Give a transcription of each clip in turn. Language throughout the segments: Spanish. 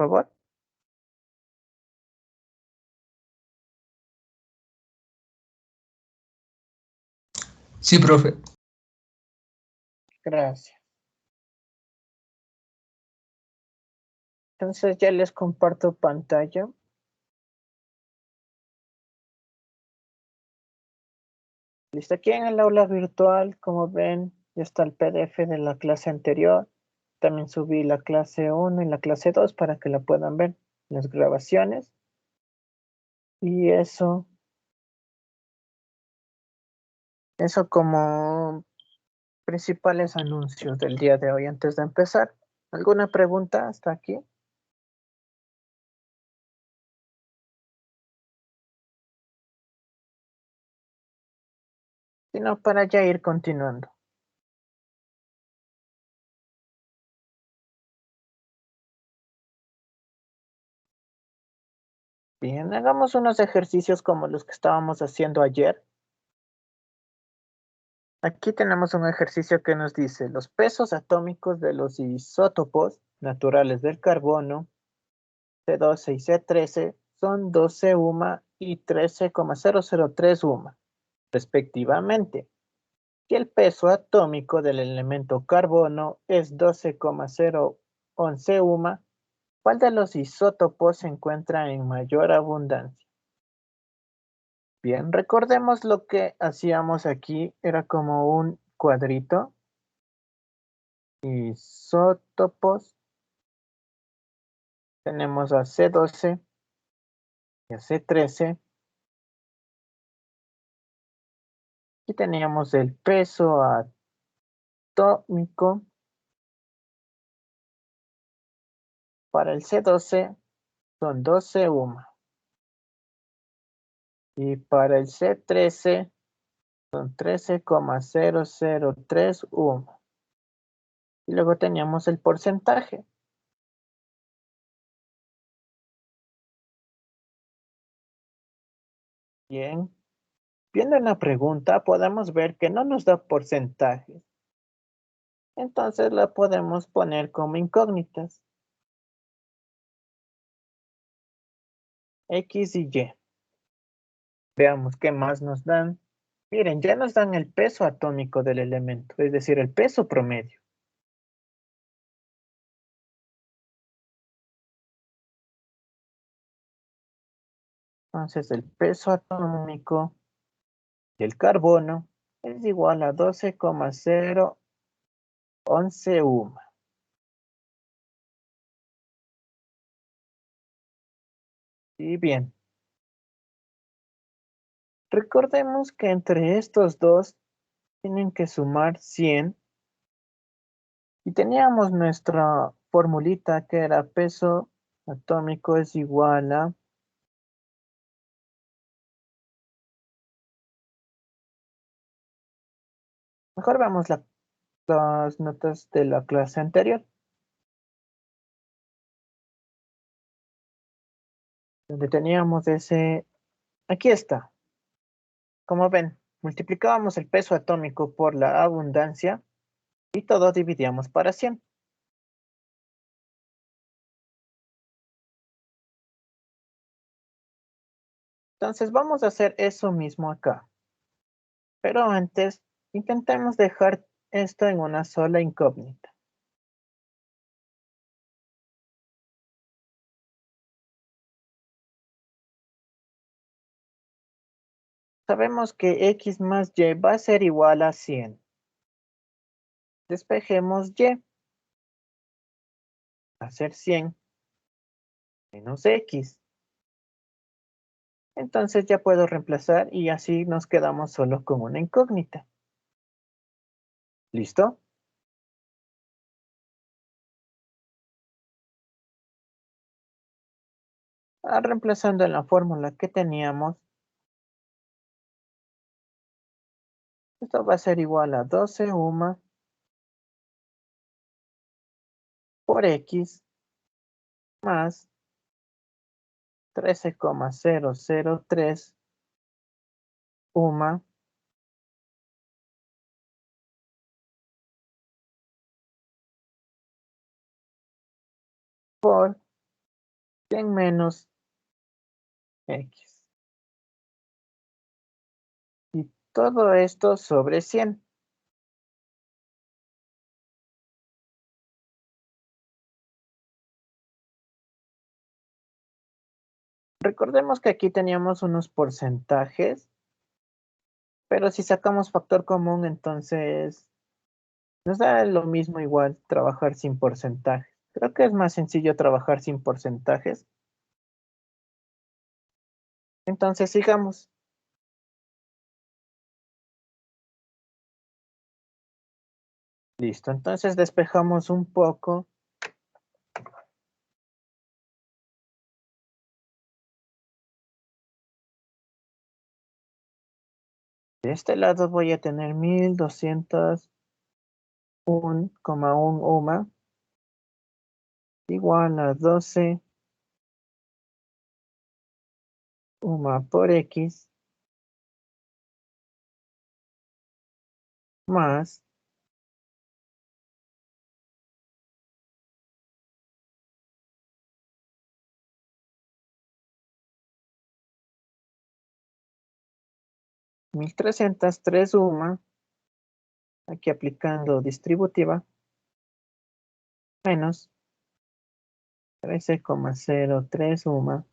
favor. Sí, profe. Gracias. Entonces ya les comparto pantalla. Listo, aquí en el aula virtual, como ven, ya está el PDF de la clase anterior. También subí la clase 1 y la clase 2 para que la puedan ver, las grabaciones. Y eso como principales anuncios del día de hoy antes de empezar. ¿Alguna pregunta hasta aquí? Si no, para ya ir continuando. Bien, hagamos unos ejercicios como los que estábamos haciendo ayer. Aquí tenemos un ejercicio que nos dice los pesos atómicos de los isótopos naturales del carbono, C12 y C13, son 12 UMA y 13,003 UMA, respectivamente. Si el peso atómico del elemento carbono es 12,011 UMA, ¿cuál de los isótopos se encuentra en mayor abundancia? Bien, recordemos lo que hacíamos aquí, era como un cuadrito. Isótopos. Tenemos a C12 y a C13. Y teníamos el peso atómico. Para el C12 son 12 UMA. Y para el C13 son 13,003 UMA. Y luego teníamos el porcentaje. Bien. Viendo en la pregunta podemos ver que no nos da porcentajes. Entonces la podemos poner como incógnitas. X y Y. Veamos qué más nos dan. Miren, ya nos dan el peso atómico del elemento, es decir, el peso promedio. Entonces, el peso atómico del carbono es igual a 12,011 UMA. Y bien, recordemos que entre estos dos tienen que sumar 100. Y teníamos nuestra formulita que era peso atómico es igual a... Mejor veamos las notas de la clase anterior. Donde teníamos ese... Aquí está. Como ven, multiplicábamos el peso atómico por la abundancia y todo dividíamos para 100. Entonces vamos a hacer eso mismo acá. Pero antes, intentemos dejar esto en una sola incógnita. Sabemos que X más Y va a ser igual a 100. Despejemos Y. Va a ser 100 menos X. Entonces ya puedo reemplazar y así nos quedamos solo con una incógnita. ¿Listo? Reemplazando en la fórmula que teníamos, esto va a ser igual a 12 UMA por X más 13,003 UMA por 100 menos X. Y todo esto sobre 100. Recordemos que aquí teníamos unos porcentajes, pero si sacamos factor común, entonces nos da lo mismo igual trabajar sin porcentajes. Creo que es más sencillo trabajar sin porcentajes. Entonces sigamos. Listo, entonces despejamos un poco. De este lado voy a tener 1201,1 UMA igual a 12 UMA por X más 1303 UMA, aquí aplicando distributiva, menos 13,03 UMA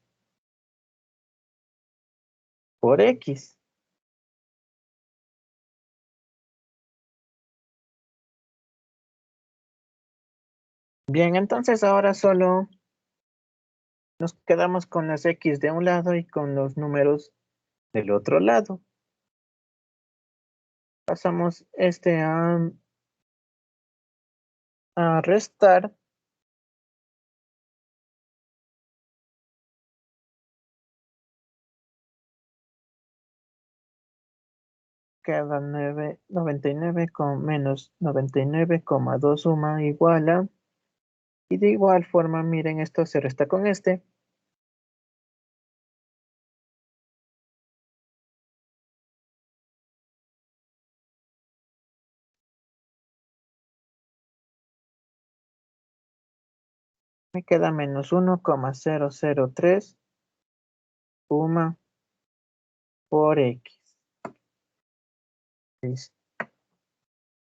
por X. Bien, entonces ahora solo nos quedamos con las X de un lado y con los números del otro lado. Pasamos este a restar. Queda 99 con menos 99,2 suma igual a, y de igual forma, miren, esto se resta con este. Me queda menos 1,003 suma por X. Listo.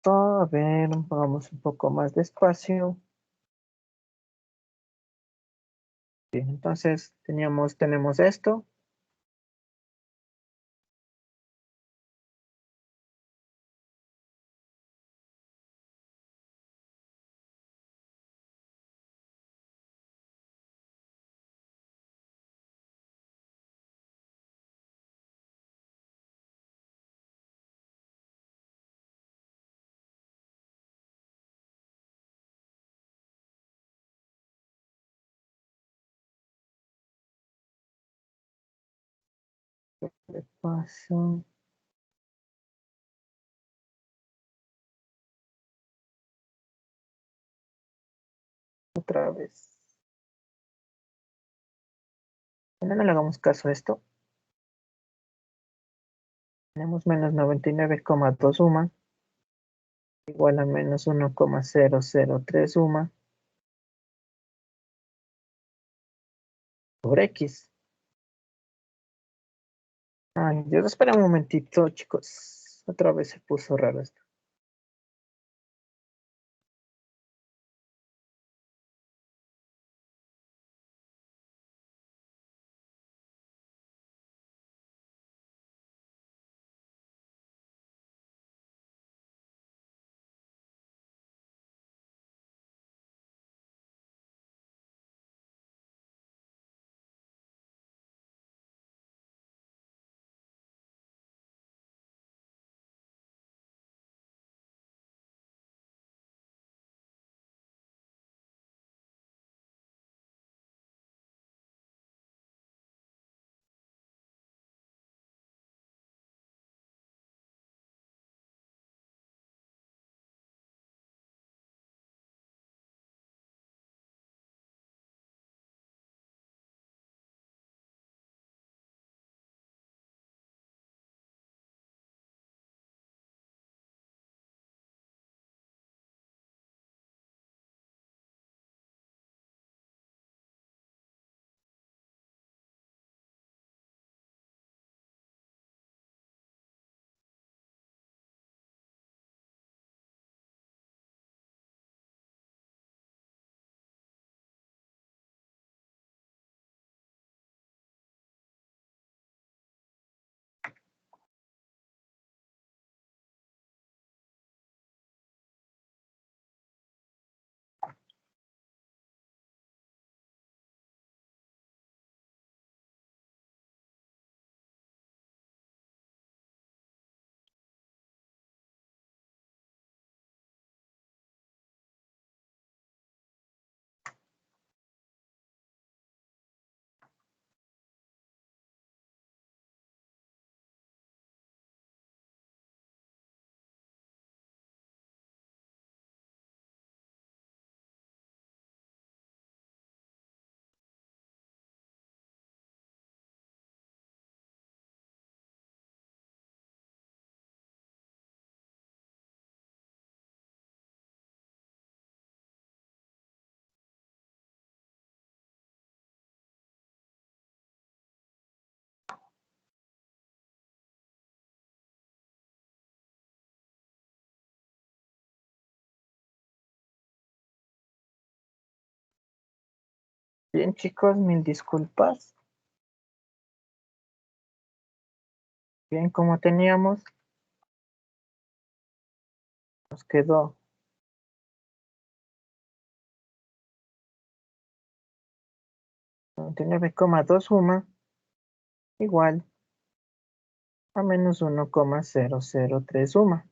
A ver, vamos un poco más despacio. Bien, entonces tenemos esto. Despacio. Otra vez. No le hagamos caso a esto. Tenemos menos 99,2 suma igual a menos 1,003 suma por X. Ay, Dios, espera un momentito, chicos. Otra vez se puso raro esto. Bien, chicos, mil disculpas. Bien, como teníamos, nos quedó 99,2 suma igual a menos 1,003 suma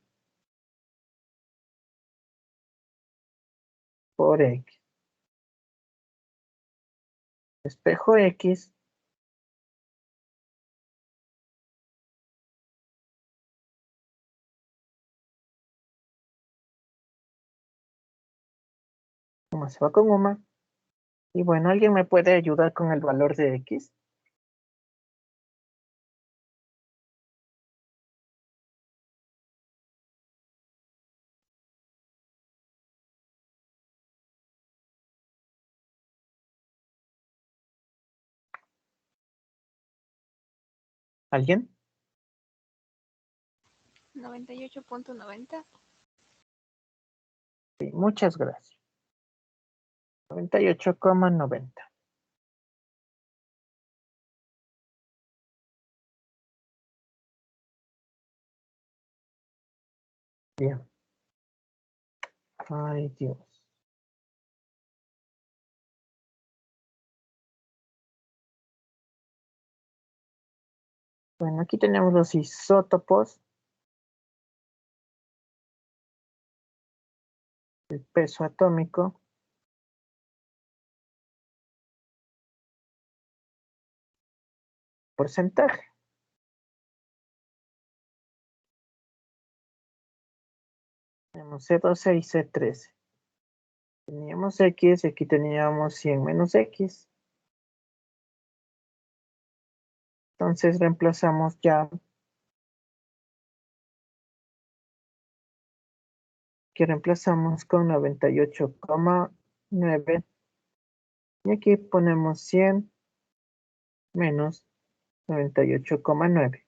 por X. Espejo X suma se va con UMA. Y bueno, ¿alguien me puede ayudar con el valor de X? ¿Alguien? 98.90. Sí, muchas gracias. 98,90. Bien. Ay, Dios. Bueno, aquí tenemos los isótopos. El peso atómico. Porcentaje. Tenemos C12 y C13. Teníamos X, aquí teníamos 100 menos X. Entonces reemplazamos ya. Que reemplazamos con 98,9. Y aquí ponemos 100 menos 98,9.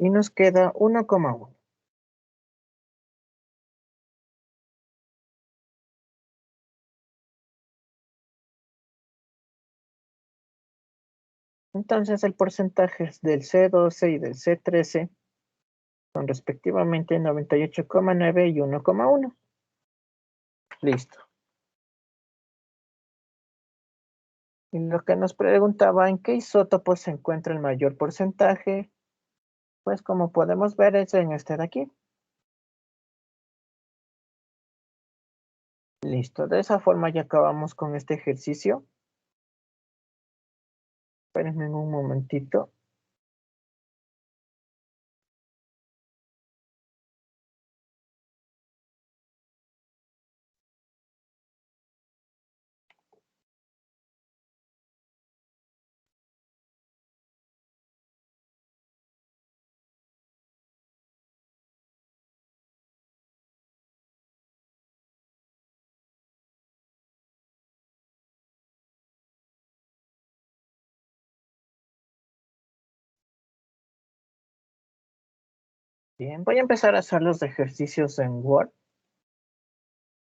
Y nos queda 1,1. Entonces el porcentaje del C12 y del C13 son respectivamente 98,9 y 1,1. Listo. Y lo que nos preguntaba en qué isótopo se encuentra el mayor porcentaje, pues como podemos ver es en este de aquí. Listo, de esa forma ya acabamos con este ejercicio. Espérenme un momentito. Bien, voy a empezar a hacer los ejercicios en Word,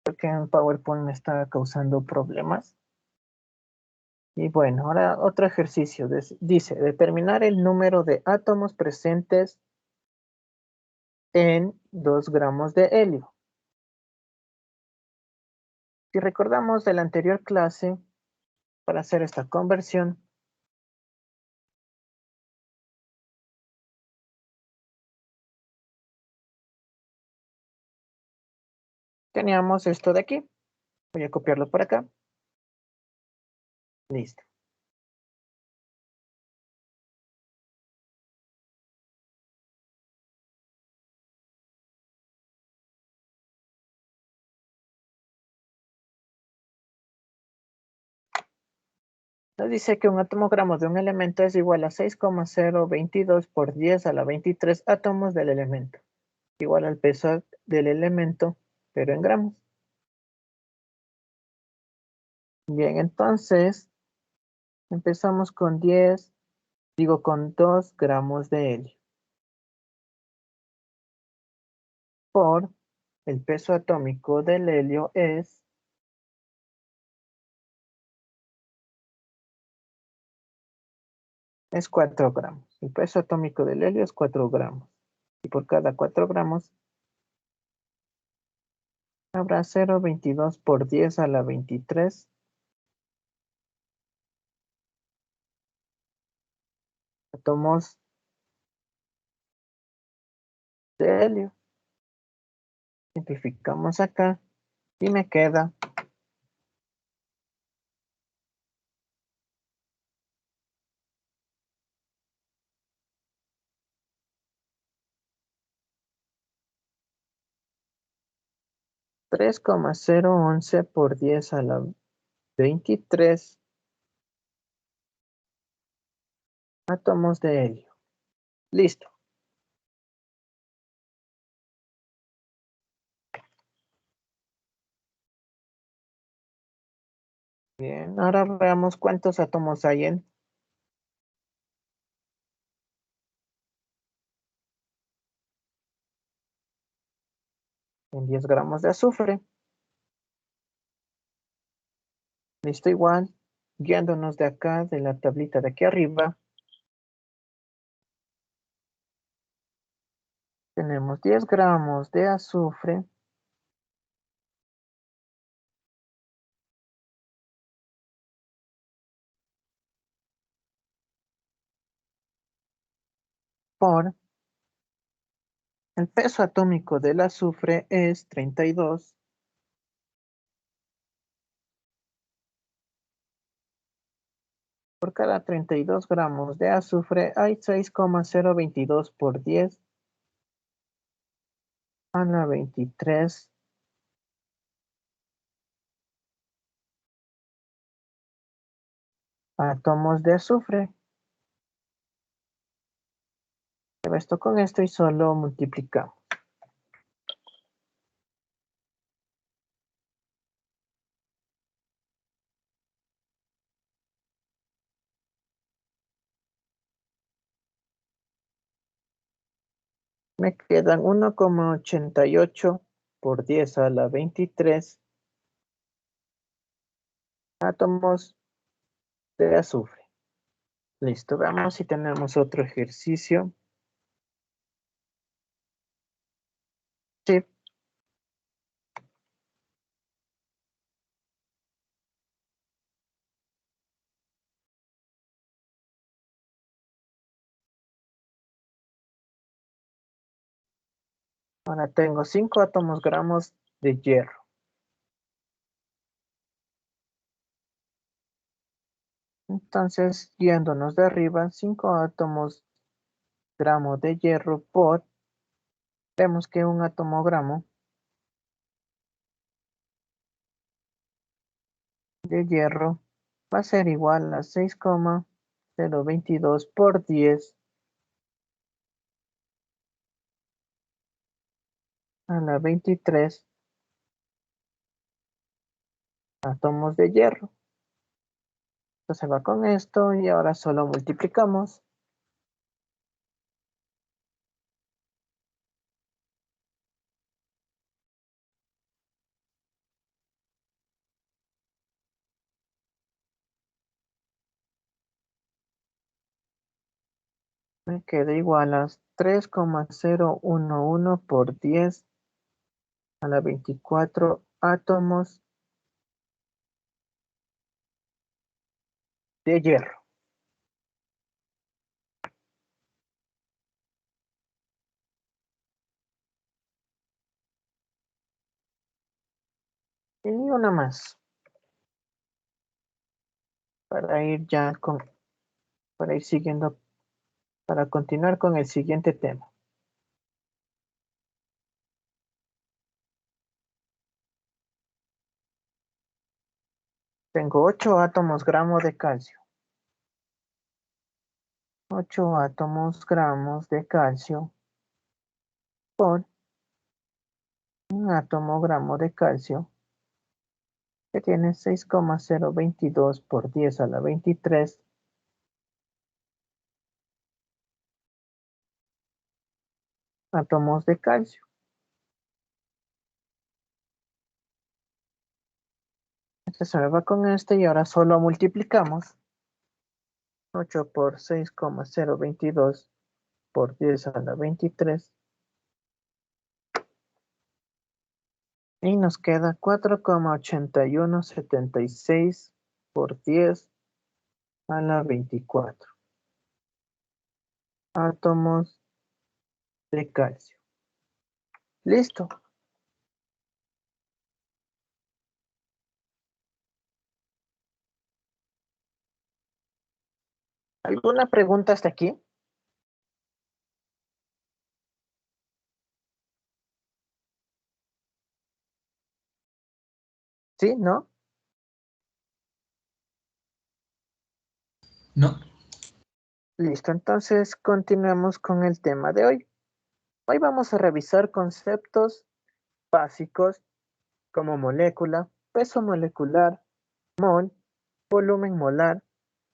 porque en PowerPoint me está causando problemas. Y bueno, ahora otro ejercicio. Dice, determinar el número de átomos presentes en 2 gramos de helio. Si recordamos de la anterior clase, para hacer esta conversión, teníamos esto de aquí. Voy a copiarlo por acá. Listo. Nos dice que un atomogramo de un elemento es igual a 6,022 por 10 a la 23 átomos del elemento, igual al peso del elemento, pero en gramos. Bien, entonces empezamos con 2 gramos de helio. por el peso atómico del helio es 4 gramos. El peso atómico del helio es 4 gramos. Y por cada 4 gramos habrá 0,22 por 10 a la 23 átomos de helio. Simplificamos acá y me queda 3,011 por 10 a la 23 átomos de helio. Listo. Bien, ahora veamos cuántos átomos hay en 10 gramos de azufre. Listo, igual, guiándonos de acá, de la tablita de aquí arriba, tenemos 10 gramos de azufre por el peso atómico del azufre es 32. Por cada 32 gramos de azufre hay 6,022 por 10 a la 23 átomos de azufre. Esto con esto y solo multiplicamos. Me quedan 1,88 por 10 a la 23 átomos de azufre. Listo, veamos si tenemos otro ejercicio. Sí. Ahora tengo 5 átomos gramos de hierro. Entonces, yéndonos de arriba, 5 átomos gramos de hierro por, vemos que un átomo gramo de hierro va a ser igual a 6,022 por 10 a la 23 átomos de hierro. Entonces va con esto y ahora solo multiplicamos. Me queda igual a 3,011 por 10 a la 24 átomos de hierro. Y una más. Para ir ya para ir siguiendo, para continuar con el siguiente tema. Tengo 8 átomos gramos de calcio. 8 átomos gramos de calcio por un átomo gramo de calcio que tiene 6,022 por 10 a la 23 átomos de calcio. Este se me va con este y ahora solo multiplicamos. 8 por 6,022 por 10 a la 23. Y nos queda 4,8176 por 10 a la 24 átomos de calcio. Listo. ¿Alguna pregunta hasta aquí? ¿Sí? ¿No? No. Listo, entonces continuemos con el tema de hoy. Hoy vamos a revisar conceptos básicos como molécula, peso molecular, mol, volumen molar,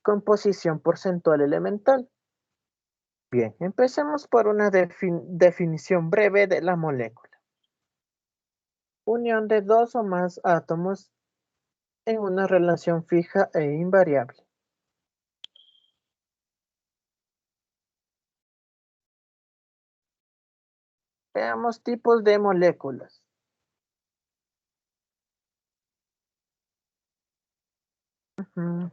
composición porcentual elemental. Bien, empecemos por una definición breve de la molécula. Unión de dos o más átomos en una relación fija e invariable. Veamos tipos de moléculas. Ujú.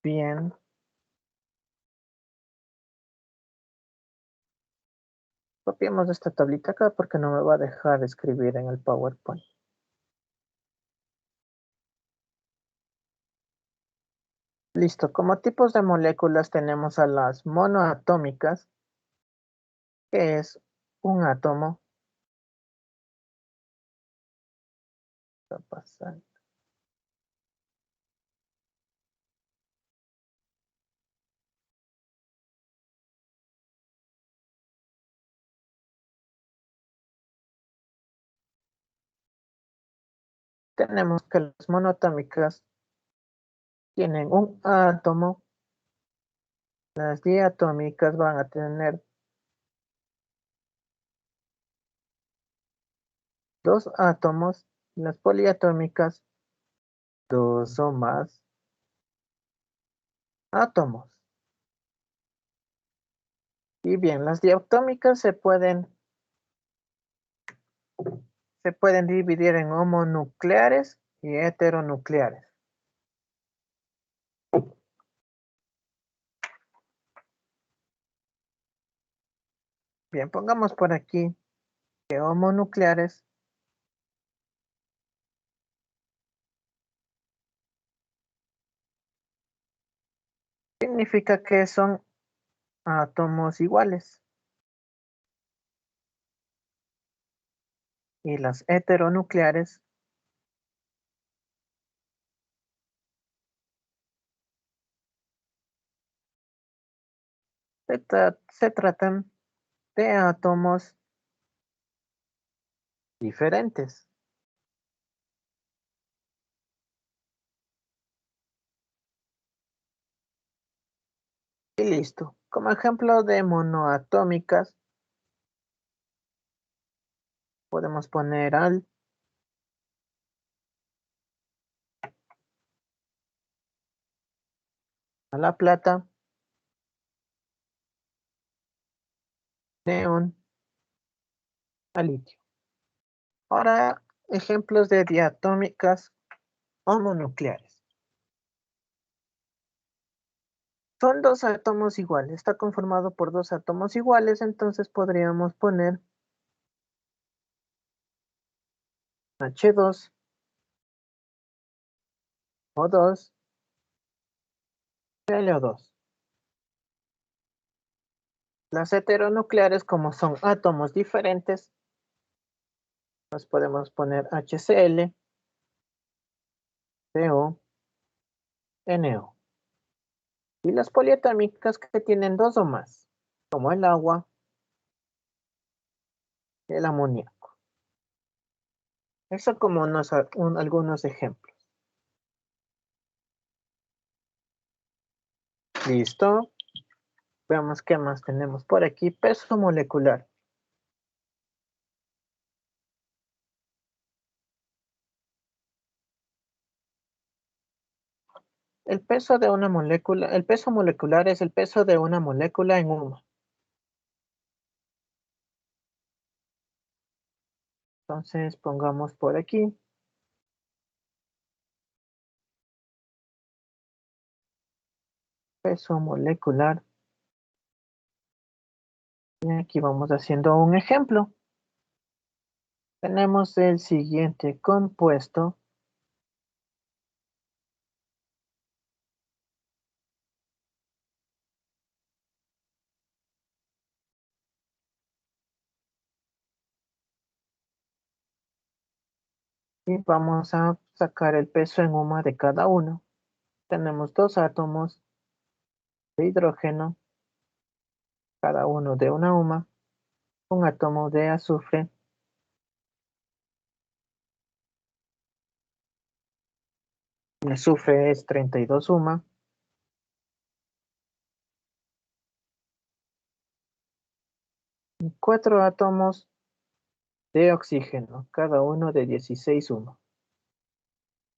Bien. Copiemos esta tablita acá porque no me va a dejar escribir en el PowerPoint. Listo, como tipos de moléculas tenemos a las monoatómicas, que es un átomo. Está pasando. Tenemos que las monoatómicas tienen un átomo. Las diatómicas van a tener dos átomos. Las poliatómicas, dos o más átomos. Y bien, las diatómicas se pueden dividir en homonucleares y heteronucleares. Bien, pongamos por aquí que homonucleares significa que son átomos iguales. Y las heteronucleares se tratan de átomos diferentes. Y listo. Como ejemplo de monoatómicas, podemos poner a la plata, neón, a litio. Ahora, ejemplos de diatómicas homonucleares. Son dos átomos iguales. Está conformado por dos átomos iguales, entonces podríamos poner H2, O2, LO2. Las heteronucleares, como son átomos diferentes, nos podemos poner HCl, CO, NO. Y las poliatómicas que tienen dos o más, como el agua, el amoníaco. Eso como algunos ejemplos. Listo. Veamos qué más tenemos por aquí. Peso molecular. El peso de una molécula, el peso molecular es el peso de una molécula en humo. Entonces pongamos por aquí. Peso molecular. Y aquí vamos haciendo un ejemplo. Tenemos el siguiente compuesto. Y vamos a sacar el peso en UMA de cada uno. Tenemos dos átomos de hidrógeno, cada uno de una UMA, un átomo de azufre, el azufre es 32 UMA, y cuatro átomos de oxígeno, cada uno de 16 UMA.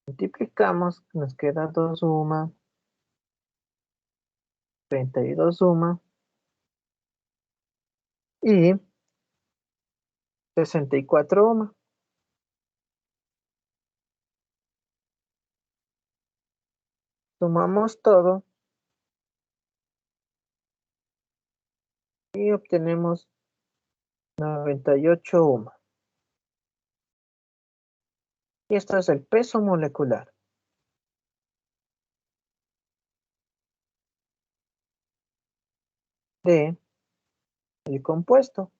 Multiplicamos, nos queda 2 UMA, 32 UMA y 64 UMA. Sumamos todo y obtenemos 98 UMA. Y esto es el peso molecular de el compuesto.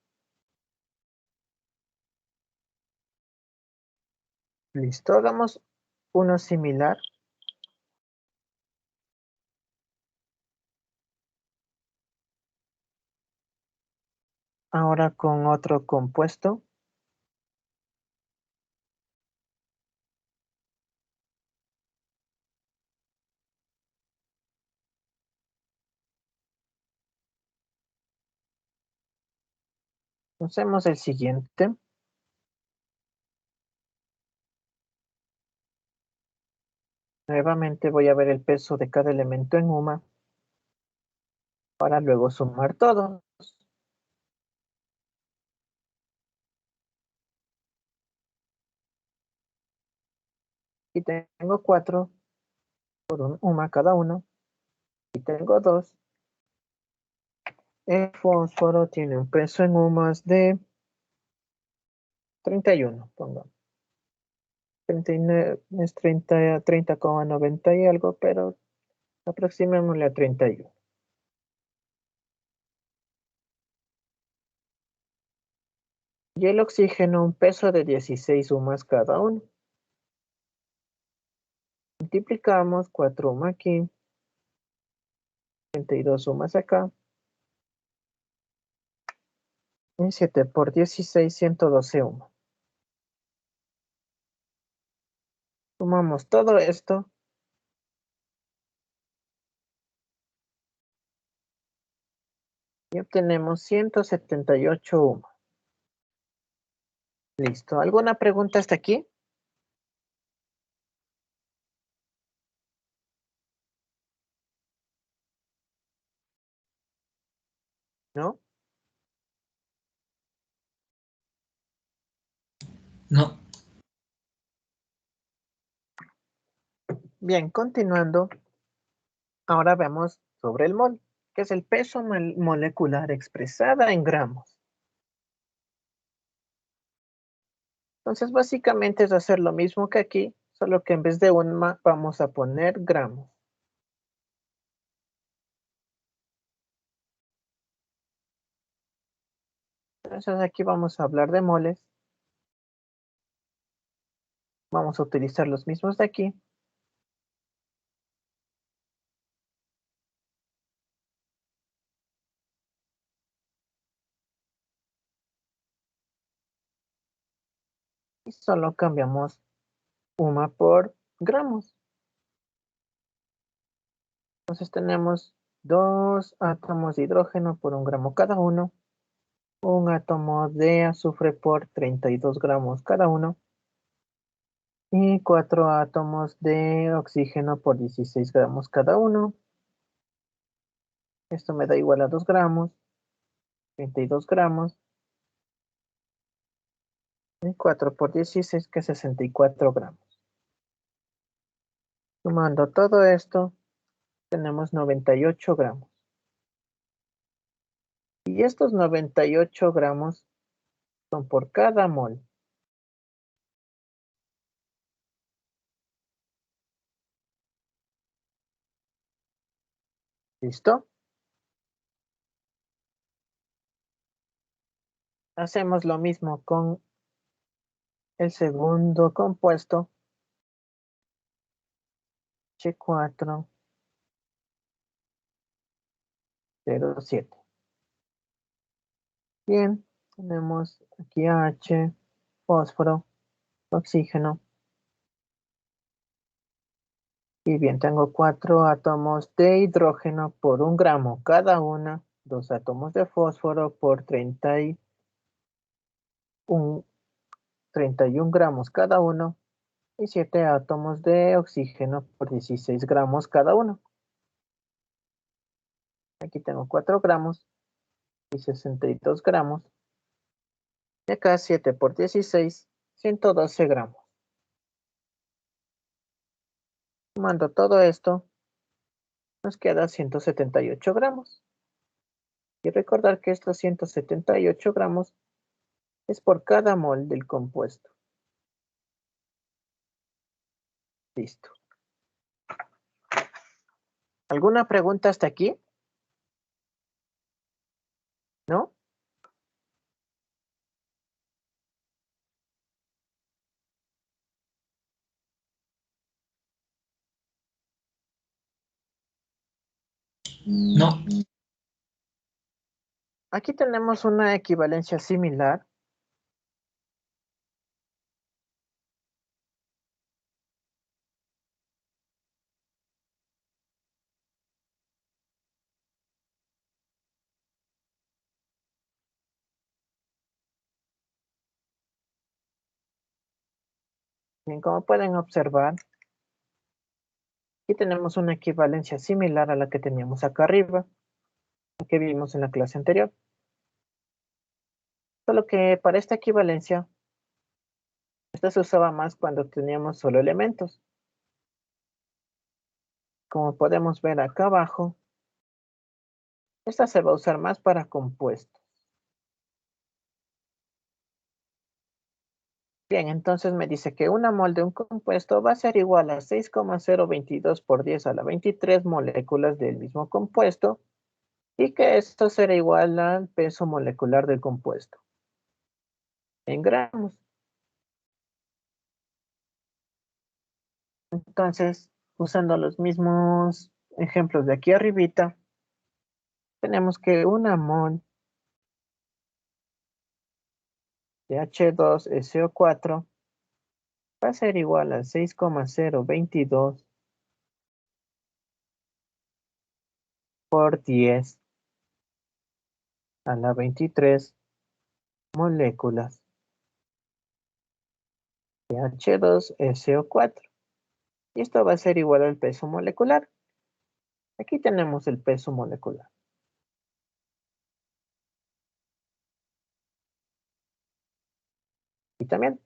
Listo, hagamos uno similar. Ahora con otro compuesto. Hacemos el siguiente. Nuevamente voy a ver el peso de cada elemento en UMA para luego sumar todos. Y tengo 4 por un UMA cada uno. Y tengo 2. El fósforo tiene un peso en UMAs de 31, pongamos. 39 es 30,90 y algo, pero aproximémosle a 31. Y el oxígeno un peso de 16 UMAs cada uno. Multiplicamos 4 UMA aquí, 32 UMAs acá. Y 7 por 16, 112 UMA. Sumamos todo esto. Y obtenemos 178 UMA. Listo. ¿Alguna pregunta hasta aquí? ¿No? No. Bien, continuando. Ahora vemos sobre el mol, que es el peso molecular expresada en gramos. Entonces, básicamente es hacer lo mismo que aquí, solo que en vez de UMA vamos a poner gramos. Entonces aquí vamos a hablar de moles. Vamos a utilizar los mismos de aquí. Y solo cambiamos UMA por gramos. Entonces tenemos 2 átomos de hidrógeno por 1 gramo cada uno. Un átomo de azufre por 32 gramos cada uno. Y 4 átomos de oxígeno por 16 gramos cada uno. Esto me da igual a 2 gramos. 32 gramos. Y 4 por 16, que es 64 gramos. Sumando todo esto, tenemos 98 gramos. Y estos 98 gramos son por cada mol. ¿Listo? Hacemos lo mismo con el segundo compuesto, H407. Bien, tenemos aquí H, fósforo, oxígeno. Y bien, tengo 4 átomos de hidrógeno por 1 gramo cada una, 2 átomos de fósforo por 31 gramos cada uno, y 7 átomos de oxígeno por 16 gramos cada uno. Aquí tengo 4 gramos y 62 gramos. Y acá 7 por 16, 112 gramos. Sumando todo esto, nos queda 178 gramos. Y recordar que estos 178 gramos es por cada mol del compuesto. Listo. ¿Alguna pregunta hasta aquí? ¿No? No. Aquí tenemos una equivalencia similar. Bien, como pueden observar, aquí tenemos una equivalencia similar a la que teníamos acá arriba, que vimos en la clase anterior. Solo que para esta equivalencia, esta se usaba más cuando teníamos solo elementos. Como podemos ver acá abajo, esta se va a usar más para compuestos. Bien, entonces me dice que una mol de un compuesto va a ser igual a 6,022 por 10 a la 23 moléculas del mismo compuesto, y que esto será igual al peso molecular del compuesto en gramos. Entonces, usando los mismos ejemplos de aquí arribita, tenemos que una mol de H2SO4 va a ser igual a 6,022 por 10 a la 23 moléculas de H2SO4. Y esto va a ser igual al peso molecular. Aquí tenemos el peso molecular. Y también.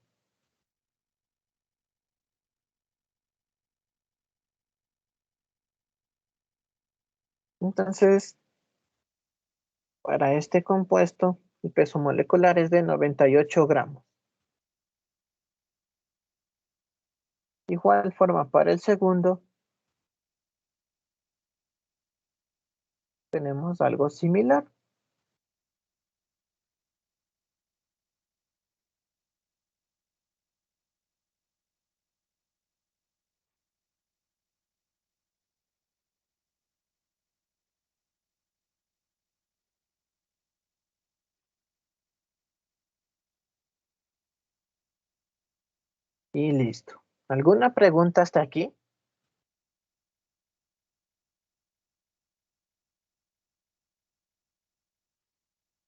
Entonces, para este compuesto, el peso molecular es de 98 gramos. Igual forma para el segundo, tenemos algo similar. Y listo. ¿Alguna pregunta hasta aquí?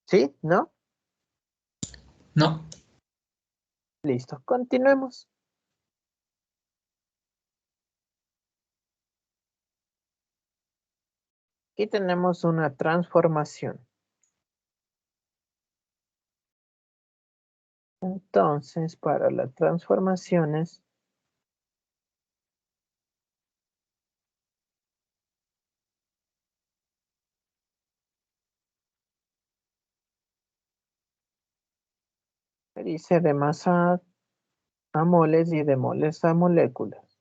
¿Sí? ¿No? No. Listo. Continuemos. Aquí tenemos una transformación. Entonces, para las transformaciones, se dice de masa a moles y de moles a moléculas.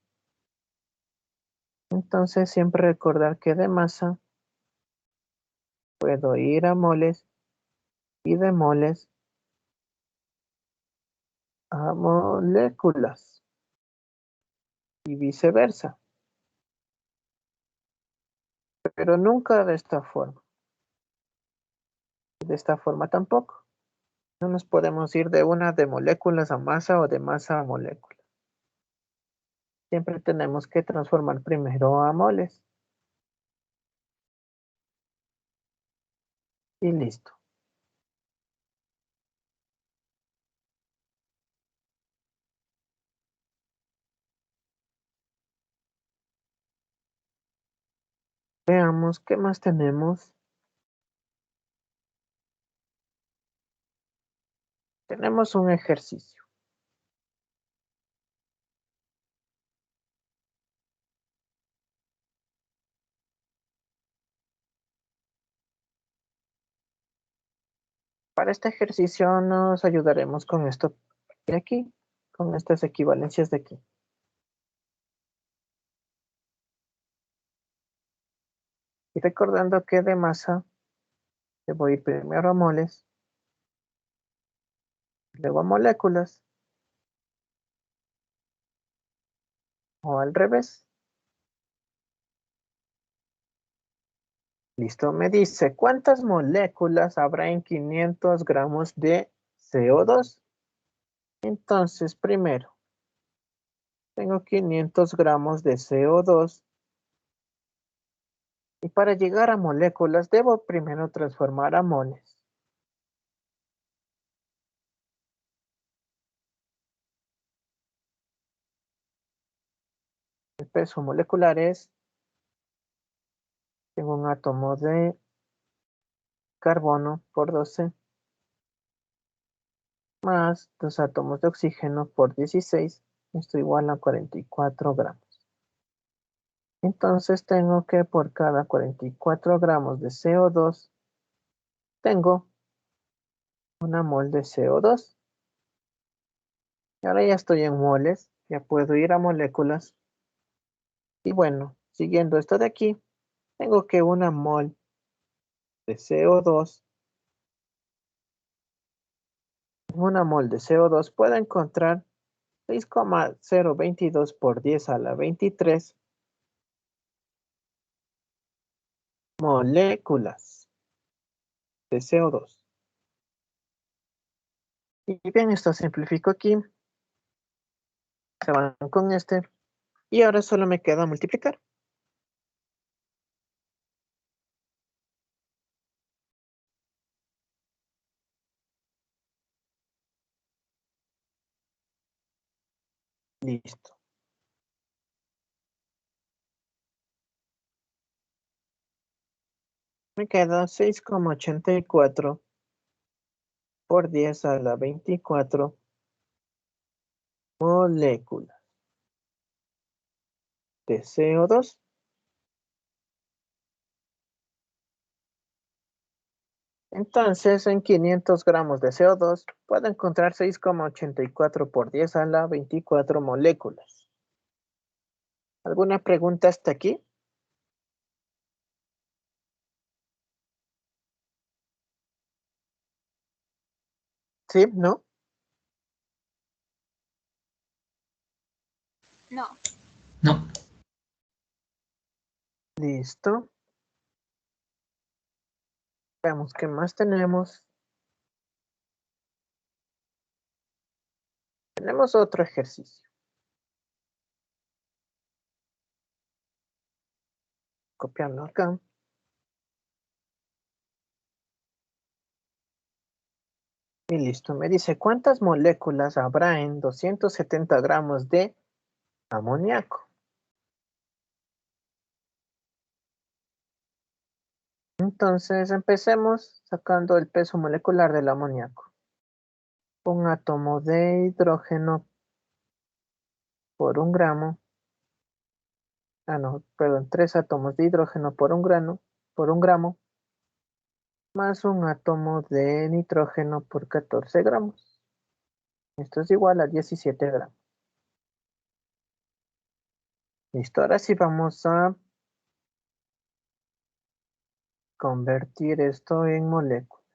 Entonces, siempre recordar que de masa puedo ir a moles y de moles a moléculas y viceversa, pero nunca de esta forma. De esta forma tampoco. No nos podemos ir de una de moléculas a masa o de masa a molécula. Siempre tenemos que transformar primero a moles. Y listo. Veamos qué más tenemos. Tenemos un ejercicio. Para este ejercicio nos ayudaremos con esto de aquí, con estas equivalencias de aquí. Y recordando que de masa debo ir primero a moles, luego a moléculas, o al revés. Listo, me dice, ¿cuántas moléculas habrá en 500 gramos de CO2? Entonces, primero, tengo 500 gramos de CO2 y para llegar a moléculas debo primero transformar a moles. El peso molecular es, tengo un átomo de carbono por 12 más 2 átomos de oxígeno por 16, esto igual a 44 gramos. Entonces tengo que por cada 44 gramos de CO2 tengo una mol de CO2. Y ahora ya estoy en moles, ya puedo ir a moléculas. Y bueno, siguiendo esto de aquí, tengo que una mol de CO2, una mol de CO2 puedo encontrar 6,022 por 10 a la 23 moléculas de CO2. Y bien, esto simplifico aquí. Se van con este. Y ahora solo me queda multiplicar. Listo. Me queda 6,84 por 10 a la 24 moléculas de CO2. Entonces, en 500 gramos de CO2 puedo encontrar 6,84 por 10 a la 24 moléculas. ¿Alguna pregunta hasta aquí? ¿Sí? ¿No? No. No. Listo. Veamos qué más tenemos. Tenemos otro ejercicio. copiarlo acá. Y listo, me dice, ¿cuántas moléculas habrá en 270 gramos de amoníaco? Entonces, empecemos sacando el peso molecular del amoníaco. Un átomo de hidrógeno por 1 gramo. Ah, no, perdón, 3 átomos de hidrógeno por 1 gramo, más un átomo de nitrógeno por 14 gramos. Esto es igual a 17 gramos. Listo, ahora sí vamos a convertir esto en moléculas.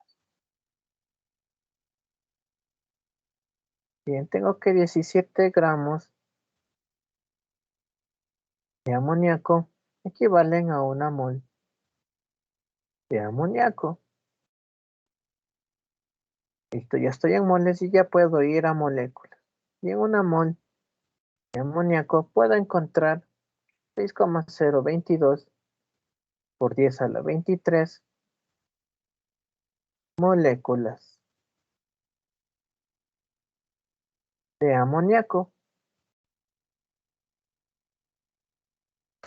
Bien, tengo que 17 gramos de amoníaco equivalen a 1 mol de amoníaco. Listo, ya estoy en moles y ya puedo ir a moléculas. Y en 1 mol de amoníaco puedo encontrar 6,022 por 10 a la 23 moléculas de amoníaco.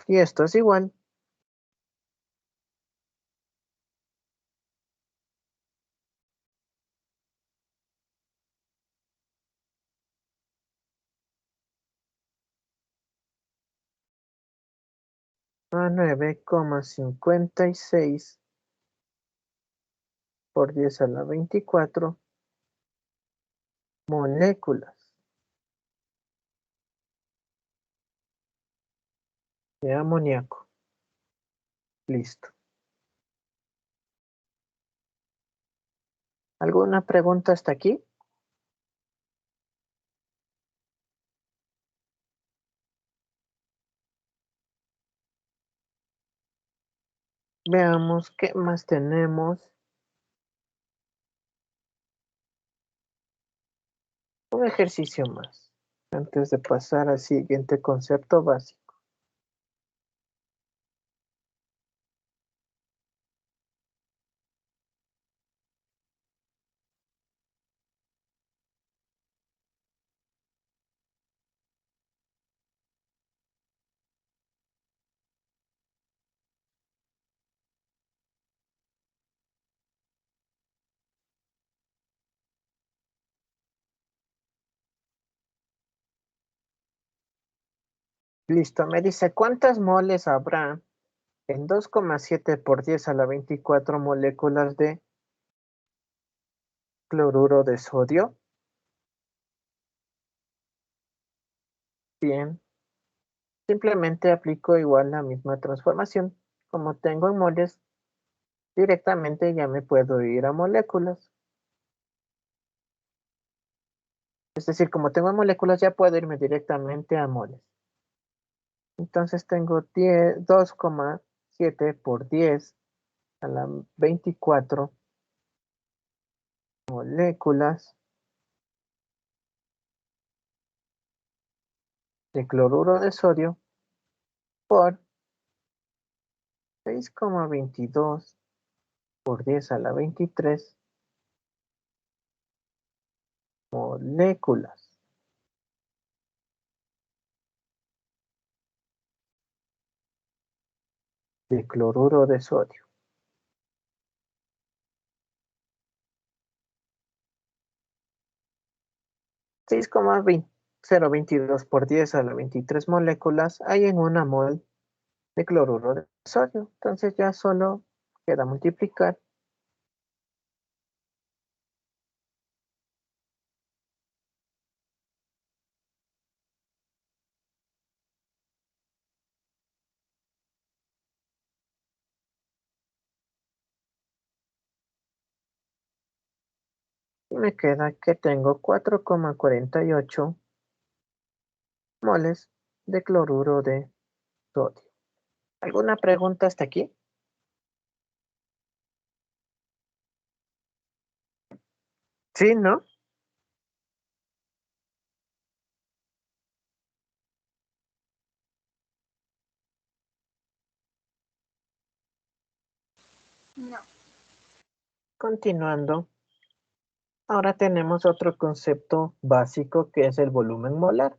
Y esto es igual a 9,56 por 10 a la 24 moléculas de amoníaco. Listo. ¿Alguna pregunta hasta aquí? Veamos qué más tenemos. Un ejercicio más, antes de pasar al siguiente concepto básico. Listo, me dice, ¿cuántas moles habrá en 2,7 por 10 a la 24 moléculas de cloruro de sodio? Bien, simplemente aplico igual la misma transformación. Como tengo en moles, directamente ya me puedo ir a moléculas. Es decir, como tengo en moléculas, ya puedo irme directamente a moles. Entonces tengo 2,7 por 10 a la 24 moléculas de cloruro de sodio por 6,22 por 10 a la 23 moléculas de cloruro de sodio. 6,022 por 10 a la 23 moléculas hay en 1 mol de cloruro de sodio. Entonces ya solo queda multiplicar. Y me queda que tengo 4,48 moles de cloruro de sodio. ¿Alguna pregunta hasta aquí? Sí, ¿no? No. Continuando, ahora tenemos otro concepto básico que es el volumen molar.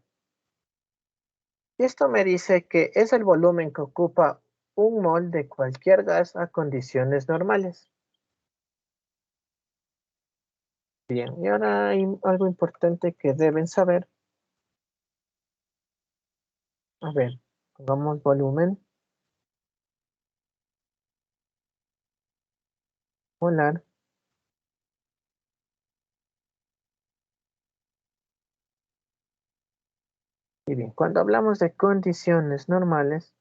Y esto me dice que es el volumen que ocupa un mol de cualquier gas a condiciones normales. Bien, y ahora hay algo importante que deben saber. A ver, pongamos volumen molar. Y bien, cuando hablamos de condiciones normales,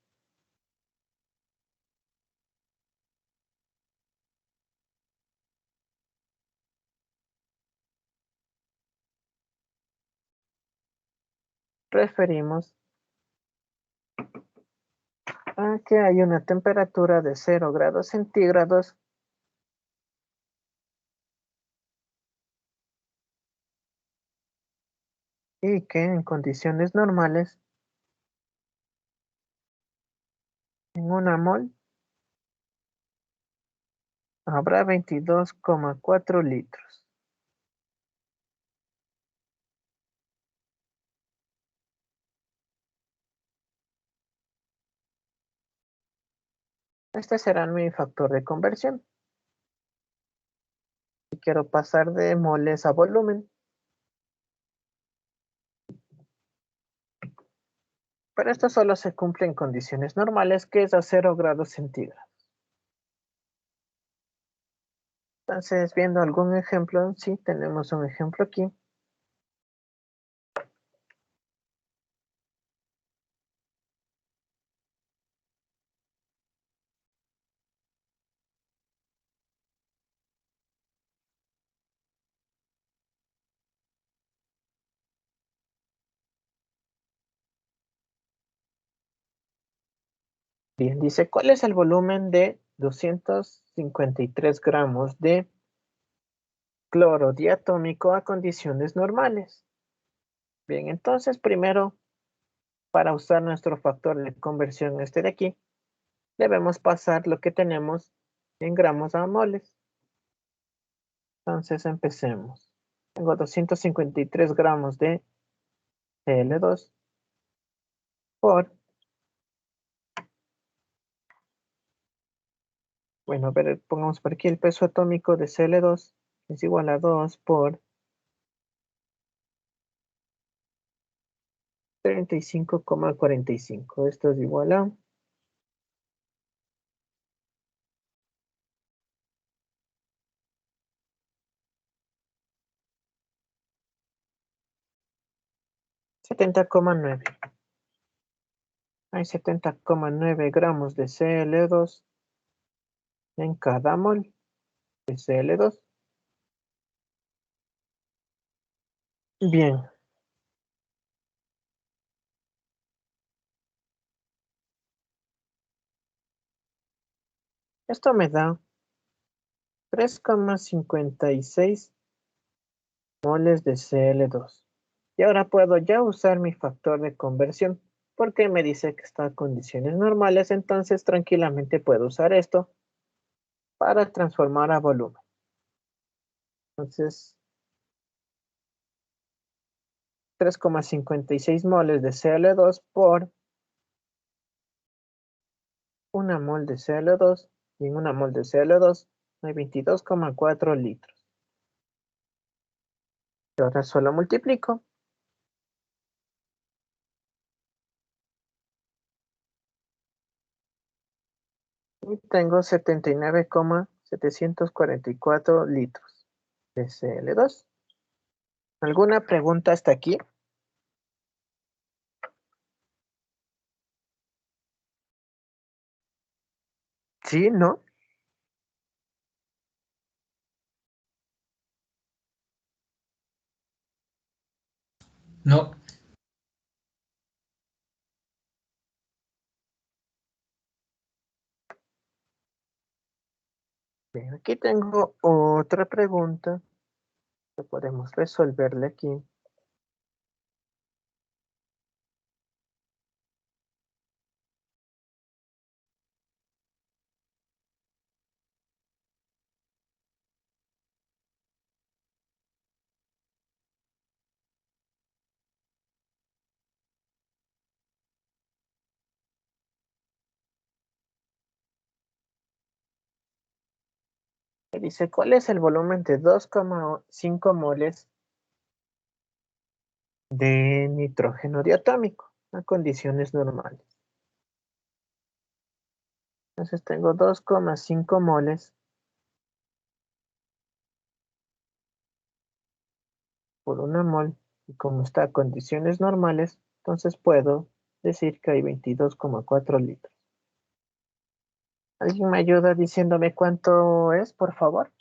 referimos a que hay una temperatura de 0 grados centígrados y que en condiciones normales, en una mol, habrá 22,4 litros. Este será mi factor de conversión. Si quiero pasar de moles a volumen, pero esto solo se cumple en condiciones normales, que es a 0 grados centígrados. Entonces, viendo algún ejemplo, sí, tenemos un ejemplo aquí. Bien, dice, ¿cuál es el volumen de 253 gramos de cloro diatómico a condiciones normales? Bien, entonces primero, para usar nuestro factor de conversión este de aquí, debemos pasar lo que tenemos en gramos a moles. Entonces empecemos. Tengo 253 gramos de Cl2 por, bueno, a ver, pongamos por aquí el peso atómico de Cl2 es igual a 2 por 35,45. Esto es igual a 70,9. Hay 70,9 gramos de Cl2 en cada mol de Cl2. Bien, esto me da 3,56 moles de Cl2. Y ahora puedo ya usar mi factor de conversión, porque me dice que está a condiciones normales, entonces tranquilamente puedo usar esto para transformar a volumen. Entonces, 3,56 moles de Cl2 por una mol de Cl2, y en una mol de Cl2 hay 22,4 litros. Y ahora solo multiplico. Y tengo 79,744 litros de Cl2. ¿Alguna pregunta hasta aquí? ¿Sí? ¿No? No. Bien, aquí tengo otra pregunta que podemos resolverle aquí. dice, ¿cuál es el volumen de 2,5 moles de nitrógeno diatómico a condiciones normales? Entonces tengo 2,5 moles por 1 mol, y como está a condiciones normales, entonces puedo decir que hay 22,4 litros. ¿Alguien me ayuda diciéndome cuánto es, por favor?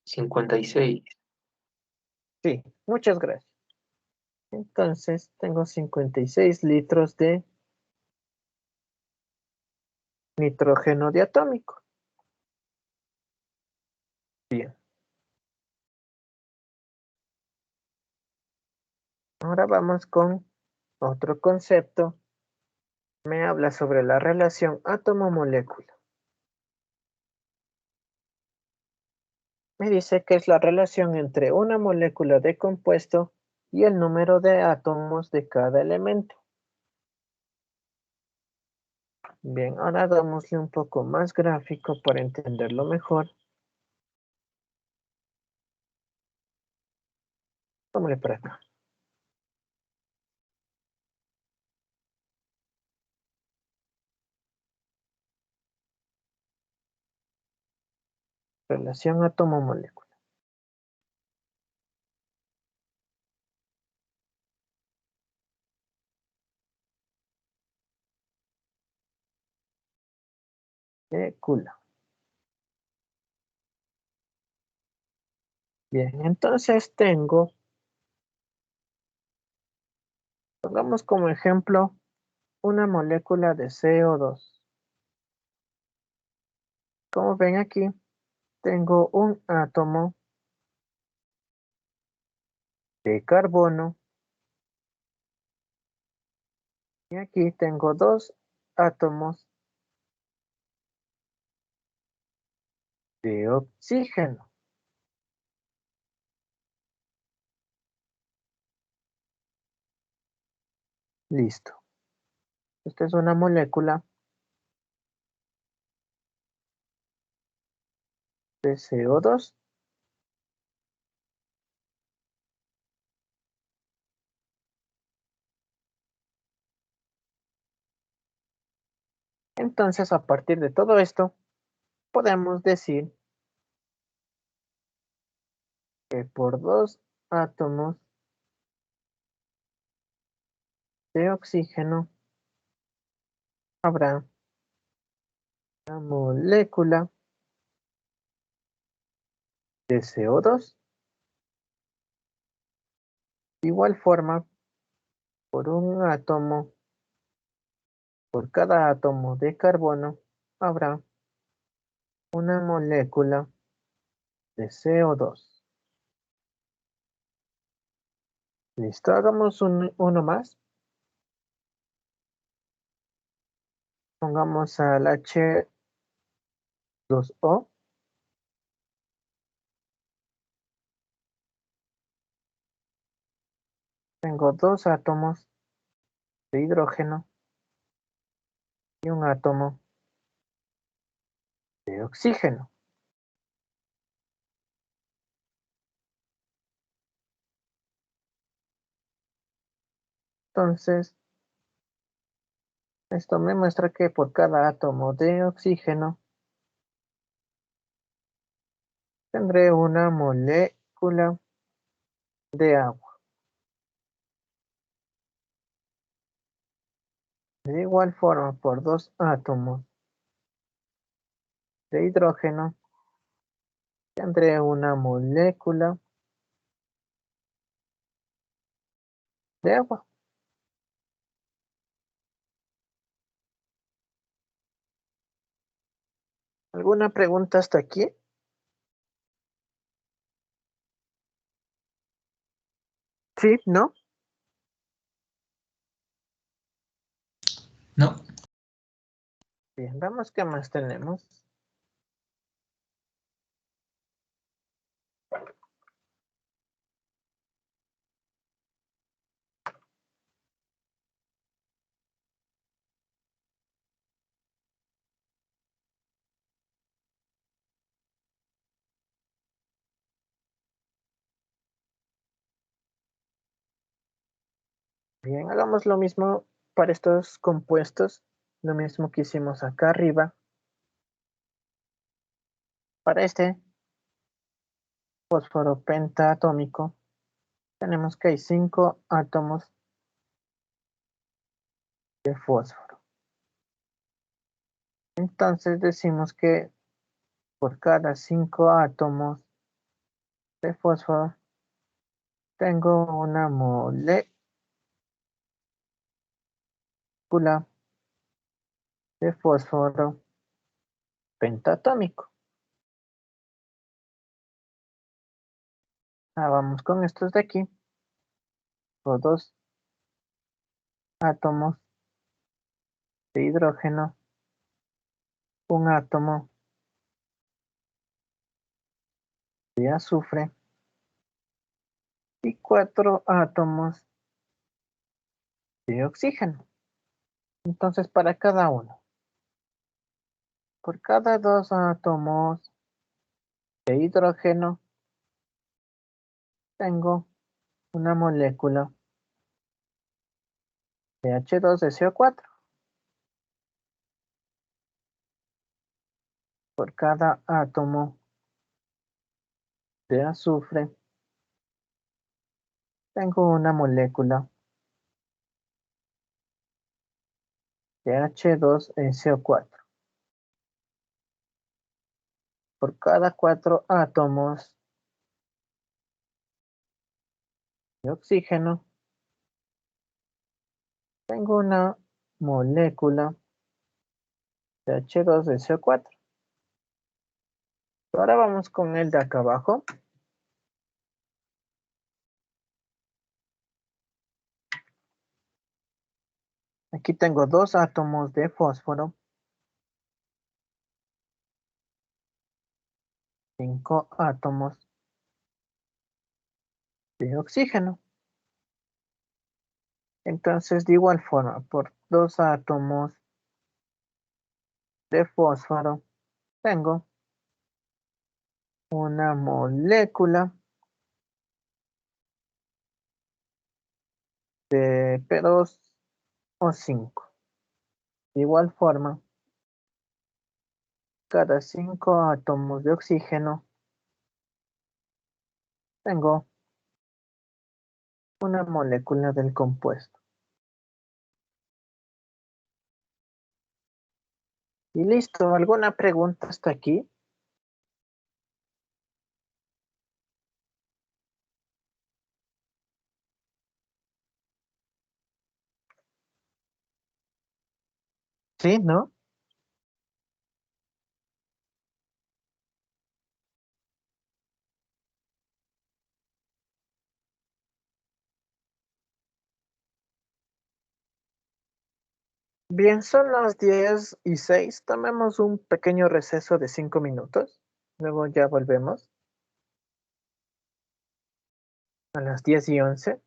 56. Sí, muchas gracias. Entonces tengo 56 litros de nitrógeno diatómico. Bien. Ahora vamos con otro concepto. Me habla sobre la relación átomo-molécula. Me dice que es la relación entre una molécula de compuesto y el número de átomos de cada elemento. Bien, ahora hagámosle un poco más gráfico para entenderlo mejor. Vámonos para acá. Relación átomo-molécula. Molécula. Bien, entonces tengo, pongamos como ejemplo, una molécula de CO2. Como ven aquí, tengo un átomo de carbono y aquí tengo 2 átomos de oxígeno. Listo. Esta es una molécula de CO2. Entonces, a partir de todo esto, podemos decir que por 2 átomos de oxígeno habrá una molécula de CO2. De igual forma, por cada átomo de carbono, habrá una molécula de CO2. Listo, hagamos uno más. Pongamos al H2O. Tengo 2 átomos de hidrógeno y un átomo de oxígeno. Entonces, esto me muestra que por cada átomo de oxígeno tendré una molécula de agua. De igual forma, por 2 átomos de hidrógeno tendré una molécula de agua. ¿Alguna pregunta hasta aquí? ¿Sí? ¿No? No. Bien, vamos, ¿qué más tenemos? Bien, hagamos lo mismo para estos compuestos, lo mismo que hicimos acá arriba. Para este fósforo pentatómico, tenemos que hay 5 átomos de fósforo. Entonces decimos que por cada 5 átomos de fósforo tengo una molécula de fósforo pentatómico. Vamos con estos de aquí. Los 2 átomos de hidrógeno, un átomo de azufre y 4 átomos de oxígeno. Entonces, para cada uno, por cada 2 átomos de hidrógeno, tengo una molécula de H2SO4. Por cada átomo de azufre, tengo una molécula de H2SO4. Por cada 4 átomos de oxígeno, tengo una molécula de H2SO4. Ahora vamos con el de acá abajo. Aquí tengo 2 átomos de fósforo, 5 átomos de oxígeno. Entonces, de igual forma, por 2 átomos de fósforo, tengo una molécula de P2O5. De igual forma, cada 5 átomos de oxígeno, tengo una molécula del compuesto. Y listo, ¿alguna pregunta hasta aquí? Sí, ¿no? Bien, son las 10:06. Tomemos un pequeño receso de 5 minutos. Luego ya volvemos a las 10:11.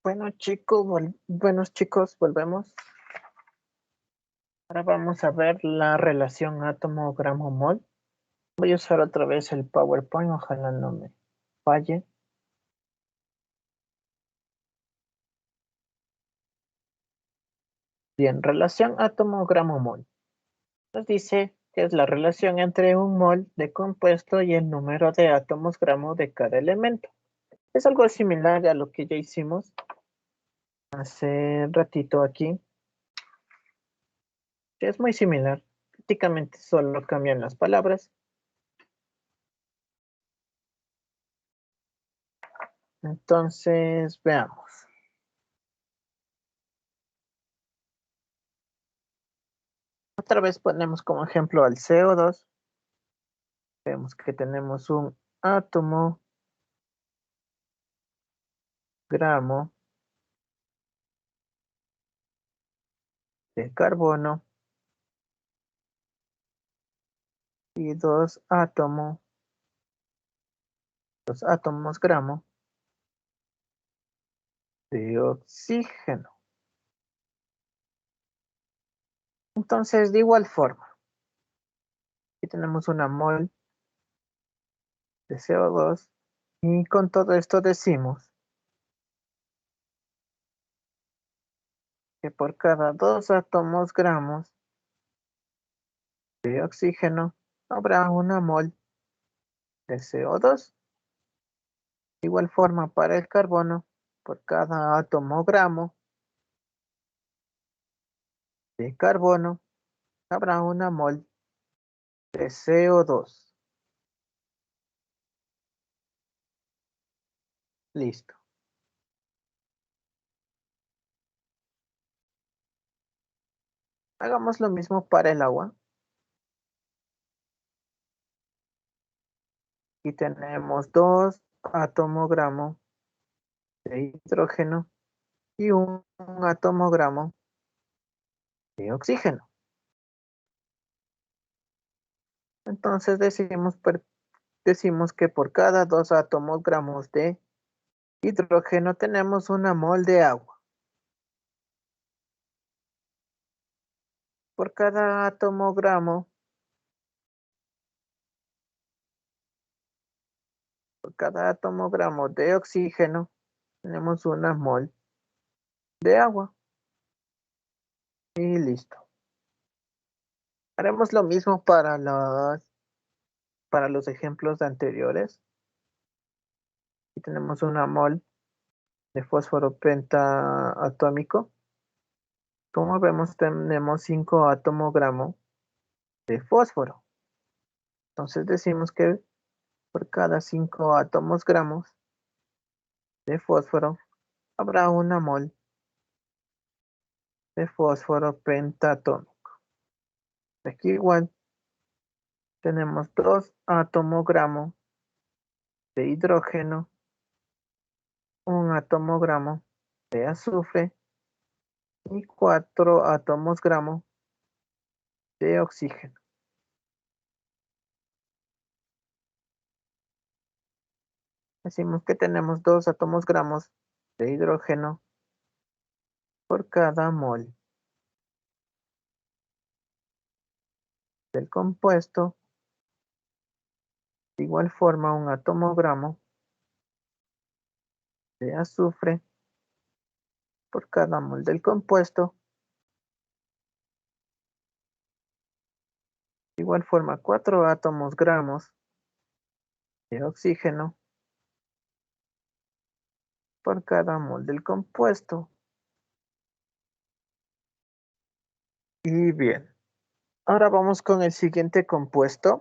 Buenos chicos, volvemos. Ahora vamos a ver la relación átomo-gramo-mol. Voy a usar otra vez el PowerPoint, ojalá no me falle. Bien, relación átomo-gramo-mol. Nos dice que es la relación entre un mol de compuesto y el número de átomos gramo de cada elemento. Es algo similar a lo que ya hicimos hace ratito aquí. Es muy similar. Prácticamente solo cambian las palabras. Entonces, veamos. Otra vez ponemos como ejemplo al CO2. Vemos que tenemos un átomo gramo de carbono y dos átomos gramo de oxígeno. Entonces, de igual forma, aquí tenemos una mol de CO2 y con todo esto decimos que por cada dos átomos gramos de oxígeno habrá una mol de CO2. De igual forma para el carbono, por cada átomo gramo de carbono habrá una mol de CO2. Listo. Hagamos lo mismo para el agua. Aquí tenemos dos átomos gramo de hidrógeno y un átomo gramo de oxígeno. Entonces decimos que por cada dos átomos gramos de hidrógeno tenemos una mol de agua. Por cada átomo gramo de oxígeno tenemos una mol de agua. Y listo. Haremos lo mismo para los ejemplos anteriores. Aquí tenemos una mol de fósforo pentaatómico. Como vemos, tenemos 5 átomos gramo de fósforo. Entonces decimos que por cada 5 átomos gramos de fósforo habrá una mol de fósforo pentaatómico. Aquí igual tenemos 2 átomos gramo de hidrógeno, un átomo gramo de azufre y 4 átomos gramo de oxígeno. Decimos que tenemos 2 átomos gramos de hidrógeno por cada mol del compuesto. De igual forma, un átomo gramo de azufre por cada mol del compuesto. De igual forma, 4 átomos gramos de oxígeno por cada mol del compuesto. Y bien, ahora vamos con el siguiente compuesto.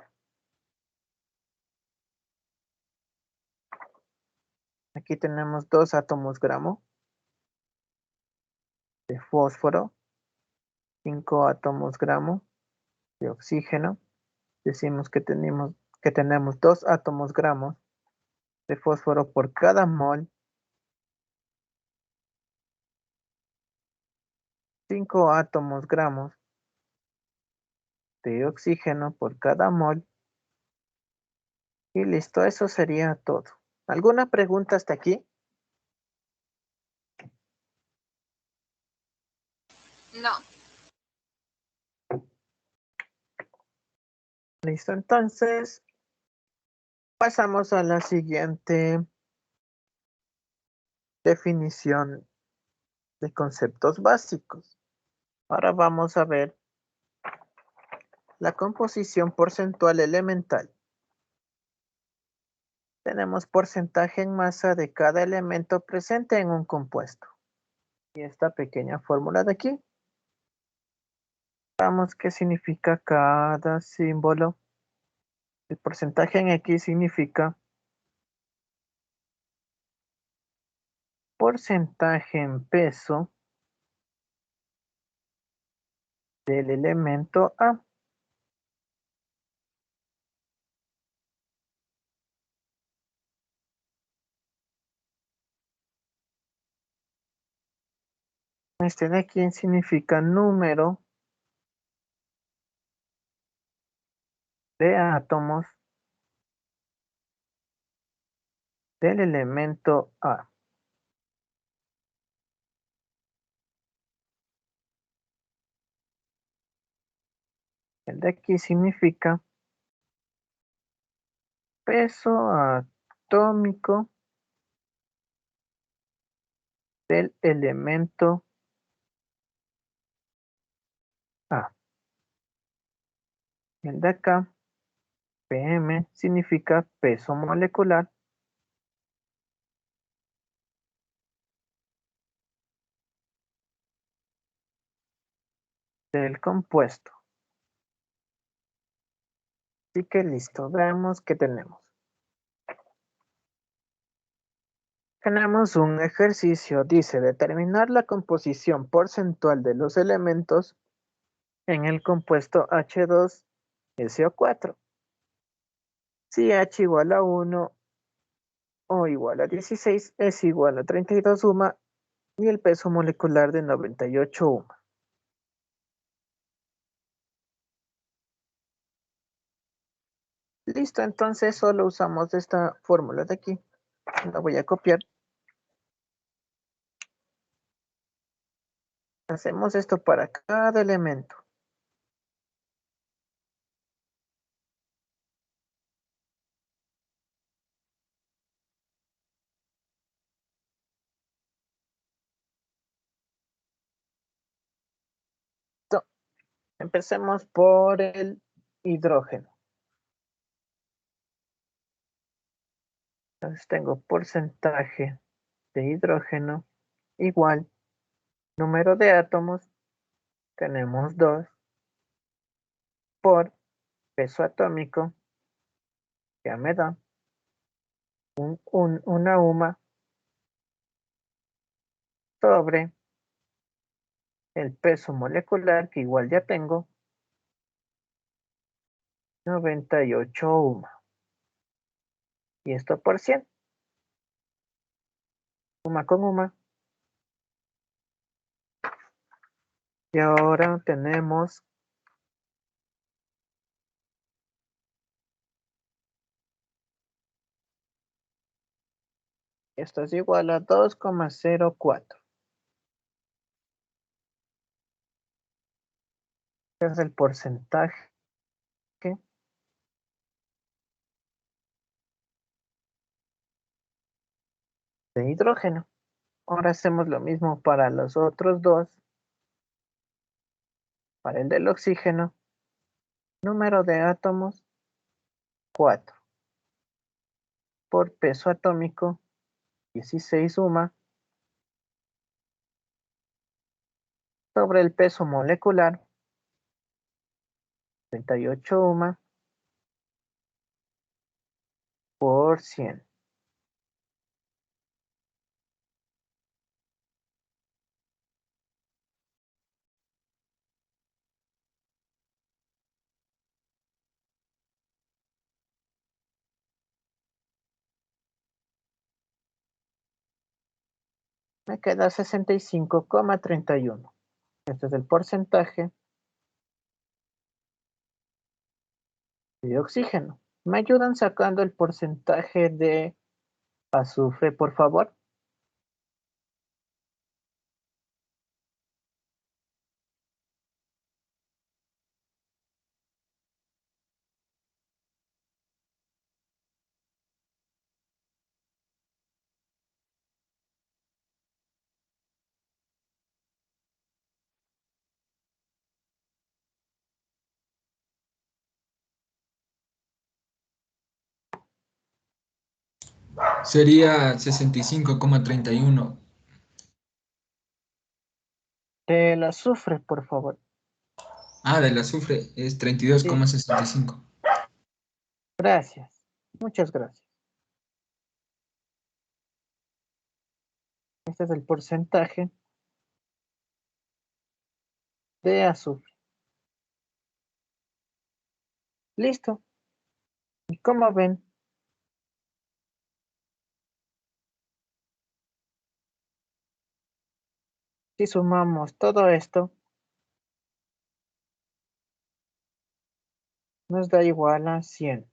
Aquí tenemos 2 átomos gramo de fósforo, 5 átomos gramo de oxígeno. Decimos que tenemos 2 átomos gramos de fósforo por cada mol, 5 átomos gramos de oxígeno por cada mol. Y listo, eso sería todo. ¿Alguna pregunta hasta aquí? No. Listo, entonces pasamos a la siguiente definición de conceptos básicos. Ahora vamos a ver la composición porcentual elemental. Tenemos porcentaje en masa de cada elemento presente en un compuesto. Y esta pequeña fórmula de aquí. Veamos qué significa cada símbolo. El porcentaje en X significa porcentaje en peso del elemento A. Este de aquí significa número de átomos del elemento A. El de aquí significa peso atómico del elemento A. El de acá, PM, significa peso molecular del compuesto. Así que listo, veamos qué tenemos. Tenemos un ejercicio, dice determinar la composición porcentual de los elementos en el compuesto H2SO4. Si H igual a 1 o igual a 16 es igual a 32 UMA y el peso molecular de 98 UMA. Listo, entonces solo usamos esta fórmula de aquí. La voy a copiar. Hacemos esto para cada elemento. Empecemos por el hidrógeno. Entonces tengo porcentaje de hidrógeno igual número de átomos, tenemos 2, por peso atómico, ya me da una UMA sobre el peso molecular, que igual ya tengo, 98 UMA. Y esto por 100. UMA con UMA. Y ahora tenemos esto es igual a 2,04. Es el porcentaje de hidrógeno. Ahora hacemos lo mismo para los otros dos. Para el del oxígeno, número de átomos, 4. Por peso atómico, 16 UMA, sobre el peso molecular, 38 UMA, por 100. Me queda 65,31. Este es el porcentaje de oxígeno. ¿Me ayudan sacando el porcentaje de azufre, por favor? Sería 65,31. El azufre, por favor. Ah, del azufre es Sí, 32,65. gracias. Muchas gracias. Este es el porcentaje de azufre. Listo. ¿Y cómo ven? Si sumamos todo esto, nos da igual a 100.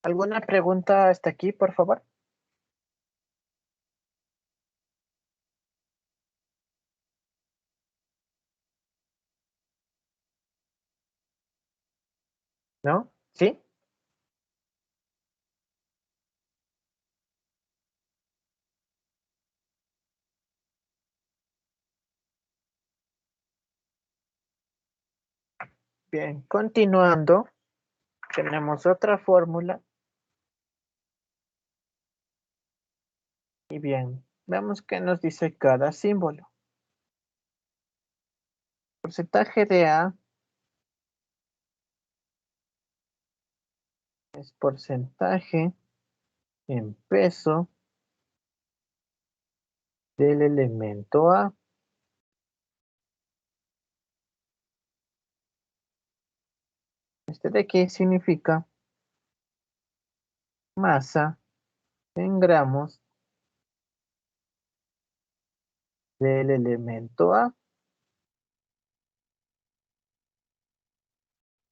¿Alguna pregunta hasta aquí, por favor? ¿No? ¿Sí? Bien, continuando, tenemos otra fórmula. Y bien, veamos qué nos dice cada símbolo. Porcentaje de A es porcentaje en peso del elemento A. Este de aquí significa masa en gramos del elemento A.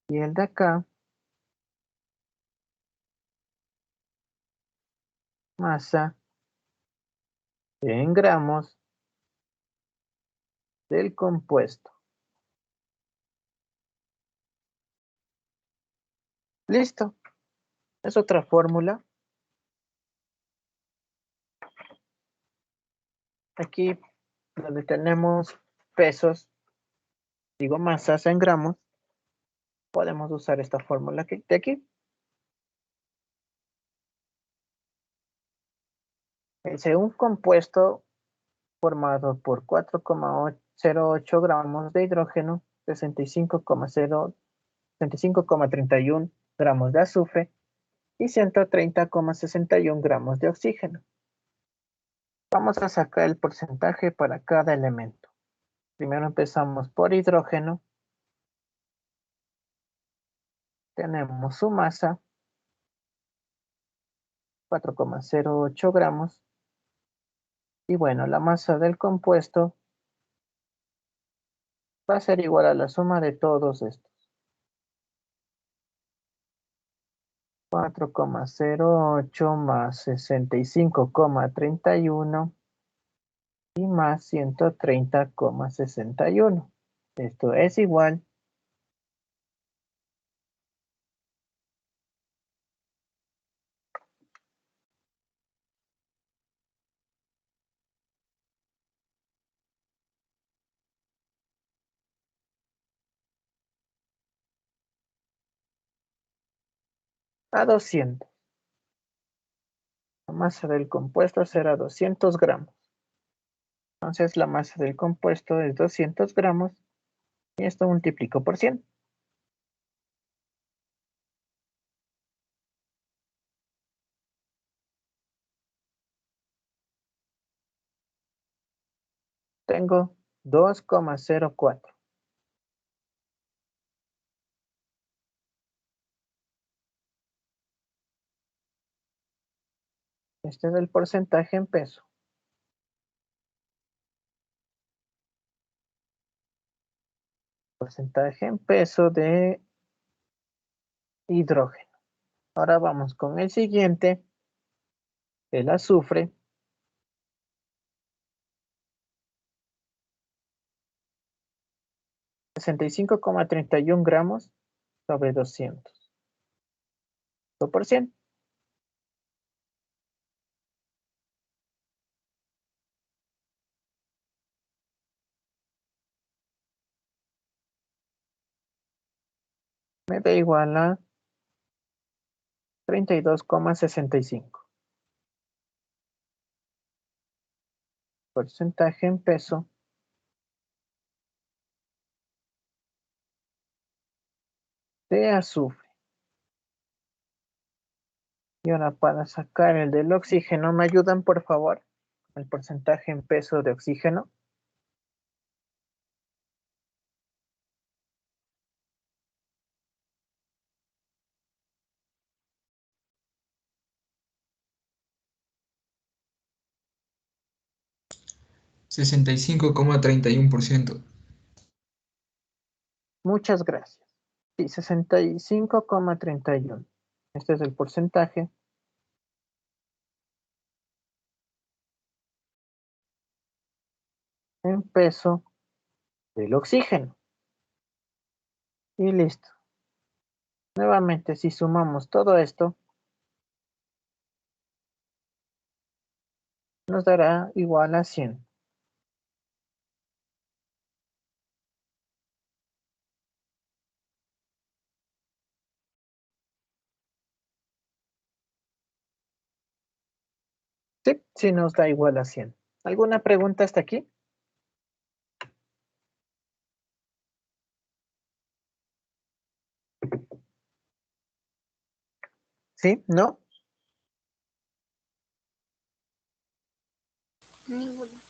Y el de acá, masa en gramos del compuesto. Listo. Es otra fórmula. Aquí donde tenemos pesos, digo masas en gramos, podemos usar esta fórmula de aquí. Un compuesto formado por 4,08 gramos de hidrógeno, 65,31 gramos de azufre y 130,61 gramos de oxígeno. Vamos a sacar el porcentaje para cada elemento. Primero empezamos por hidrógeno. Tenemos su masa, 4,08 gramos. Y bueno, la masa del compuesto va a ser igual a la suma de todos estos. 4,08 más 65,31 y más 130,61. Esto es igual a 200. La masa del compuesto será 200 gramos. Entonces la masa del compuesto es 200 gramos y esto multiplico por 100. Tengo 2,04. Este es el porcentaje en peso. Porcentaje en peso de hidrógeno. Ahora vamos con el siguiente, el azufre. 65,31 gramos sobre 200. Por 100. Me da igual a 32,65. Porcentaje en peso de azufre. Y ahora para sacar el del oxígeno, ¿me ayudan por favor? El porcentaje en peso de oxígeno. Sesenta y 65,31%. Muchas gracias. Sí, 65,31. Este es el porcentaje en peso del oxígeno. Y listo. Nuevamente, si sumamos todo esto, nos dará igual a 100. Sí, sí nos da igual a 100. ¿Alguna pregunta hasta aquí? ¿Sí? ¿No? Ninguno.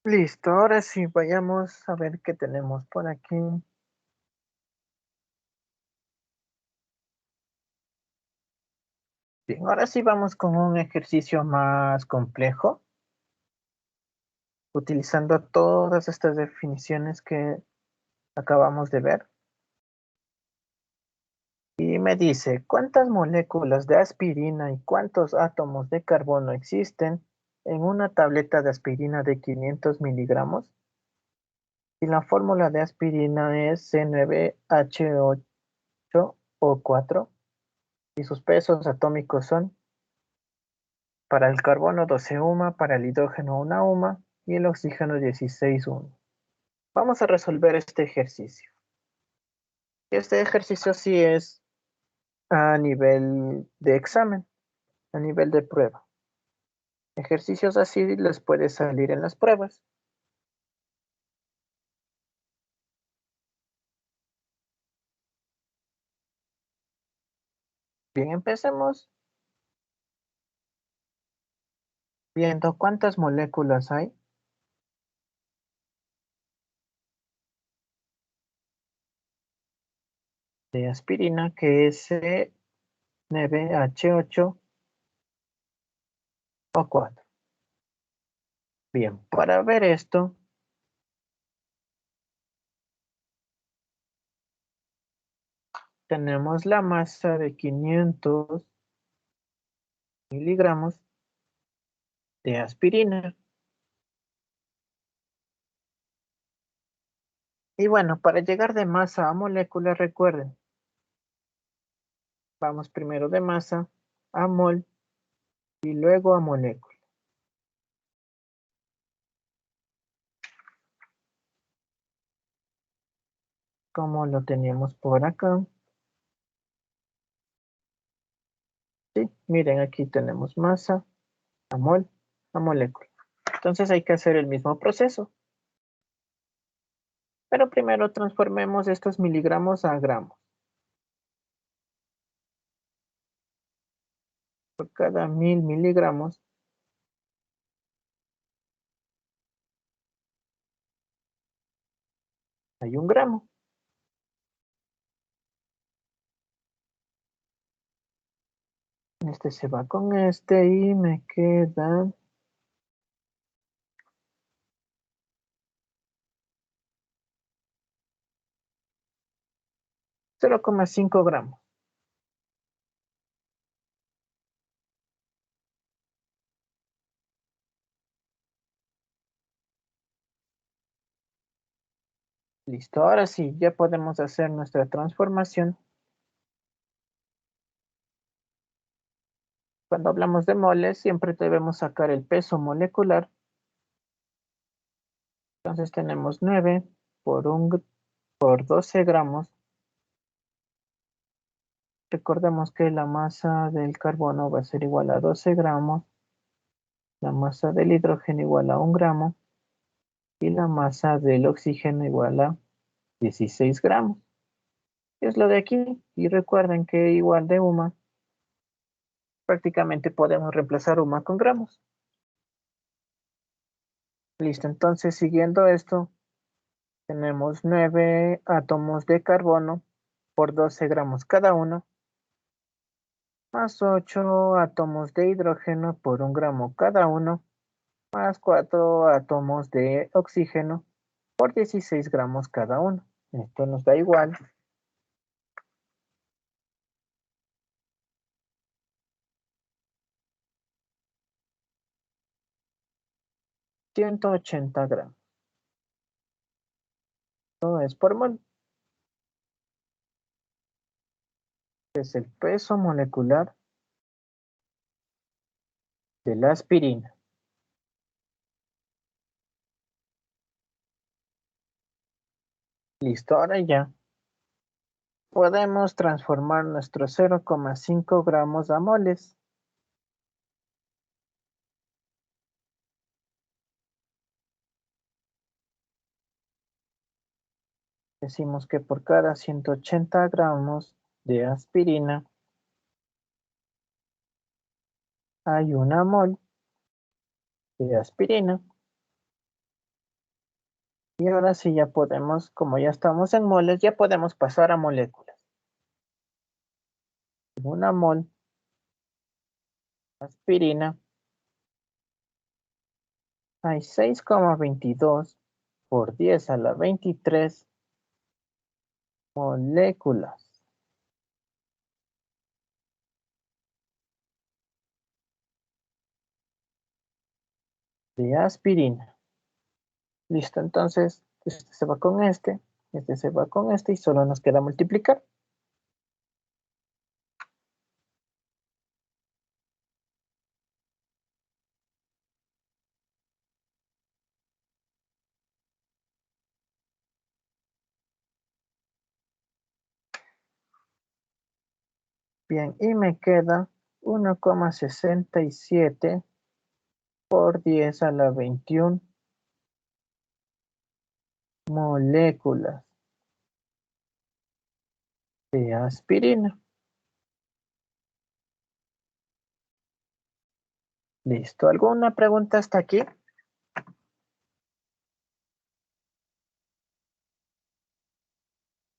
Listo, ahora sí, vayamos a ver qué tenemos por aquí. Bien, ahora sí vamos con un ejercicio más complejo, utilizando todas estas definiciones que acabamos de ver. Y me dice, ¿cuántas moléculas de aspirina y cuántos átomos de carbono existen en una tableta de aspirina de 500 miligramos? Y la fórmula de aspirina es C9H8O4 y sus pesos atómicos son: para el carbono 12 UMA, para el hidrógeno 1 UMA y el oxígeno 16 UMA. Vamos a resolver este ejercicio. Este ejercicio sí es a nivel de examen, a nivel de prueba. Ejercicios así les puede salir en las pruebas. Bien, empecemos viendo cuántas moléculas hay de aspirina, que es C9H8O4. Bien, para ver esto, tenemos la masa de 500 miligramos de aspirina. Y bueno, para llegar de masa a molécula, recuerden, vamos primero de masa a mol y luego a molécula. Como lo teníamos por acá. Sí, miren, aquí tenemos masa a mol a molécula. Entonces hay que hacer el mismo proceso. Pero primero transformemos estos miligramos a gramos. Por cada 1000 miligramos hay 1 gramo. Este se va con este y me queda 0,5 gramos. Listo, ahora sí, ya podemos hacer nuestra transformación. Cuando hablamos de moles, siempre debemos sacar el peso molecular. Entonces tenemos 9 por 12 gramos Recordemos que la masa del carbono va a ser igual a 12 gramos, la masa del hidrógeno igual a 1 gramo y la masa del oxígeno igual a 16 gramos. Es lo de aquí. Y recuerden que igual de UMA, prácticamente podemos reemplazar UMA con gramos. Listo, entonces siguiendo esto, tenemos 9 átomos de carbono por 12 gramos cada uno, más 8 átomos de hidrógeno por 1 gramo cada uno, más 4 átomos de oxígeno por 16 gramos cada uno. Esto nos da igual 180 gramos. Todo es por mol. Es el peso molecular de la aspirina. Listo, ahora ya podemos transformar nuestro 0,5 gramos a moles. Decimos que por cada 180 gramos de aspirina hay una mol de aspirina. Y ahora sí ya podemos, como ya estamos en moles, ya podemos pasar a moléculas. Una mol de aspirina hay 6,22 por 10 a la 23 moléculas de aspirina. Listo, entonces este se va con este se va con este y solo nos queda multiplicar. Bien, y me queda 1,67 por 10 a la 21 moléculas de aspirina. Listo. ¿Alguna pregunta hasta aquí?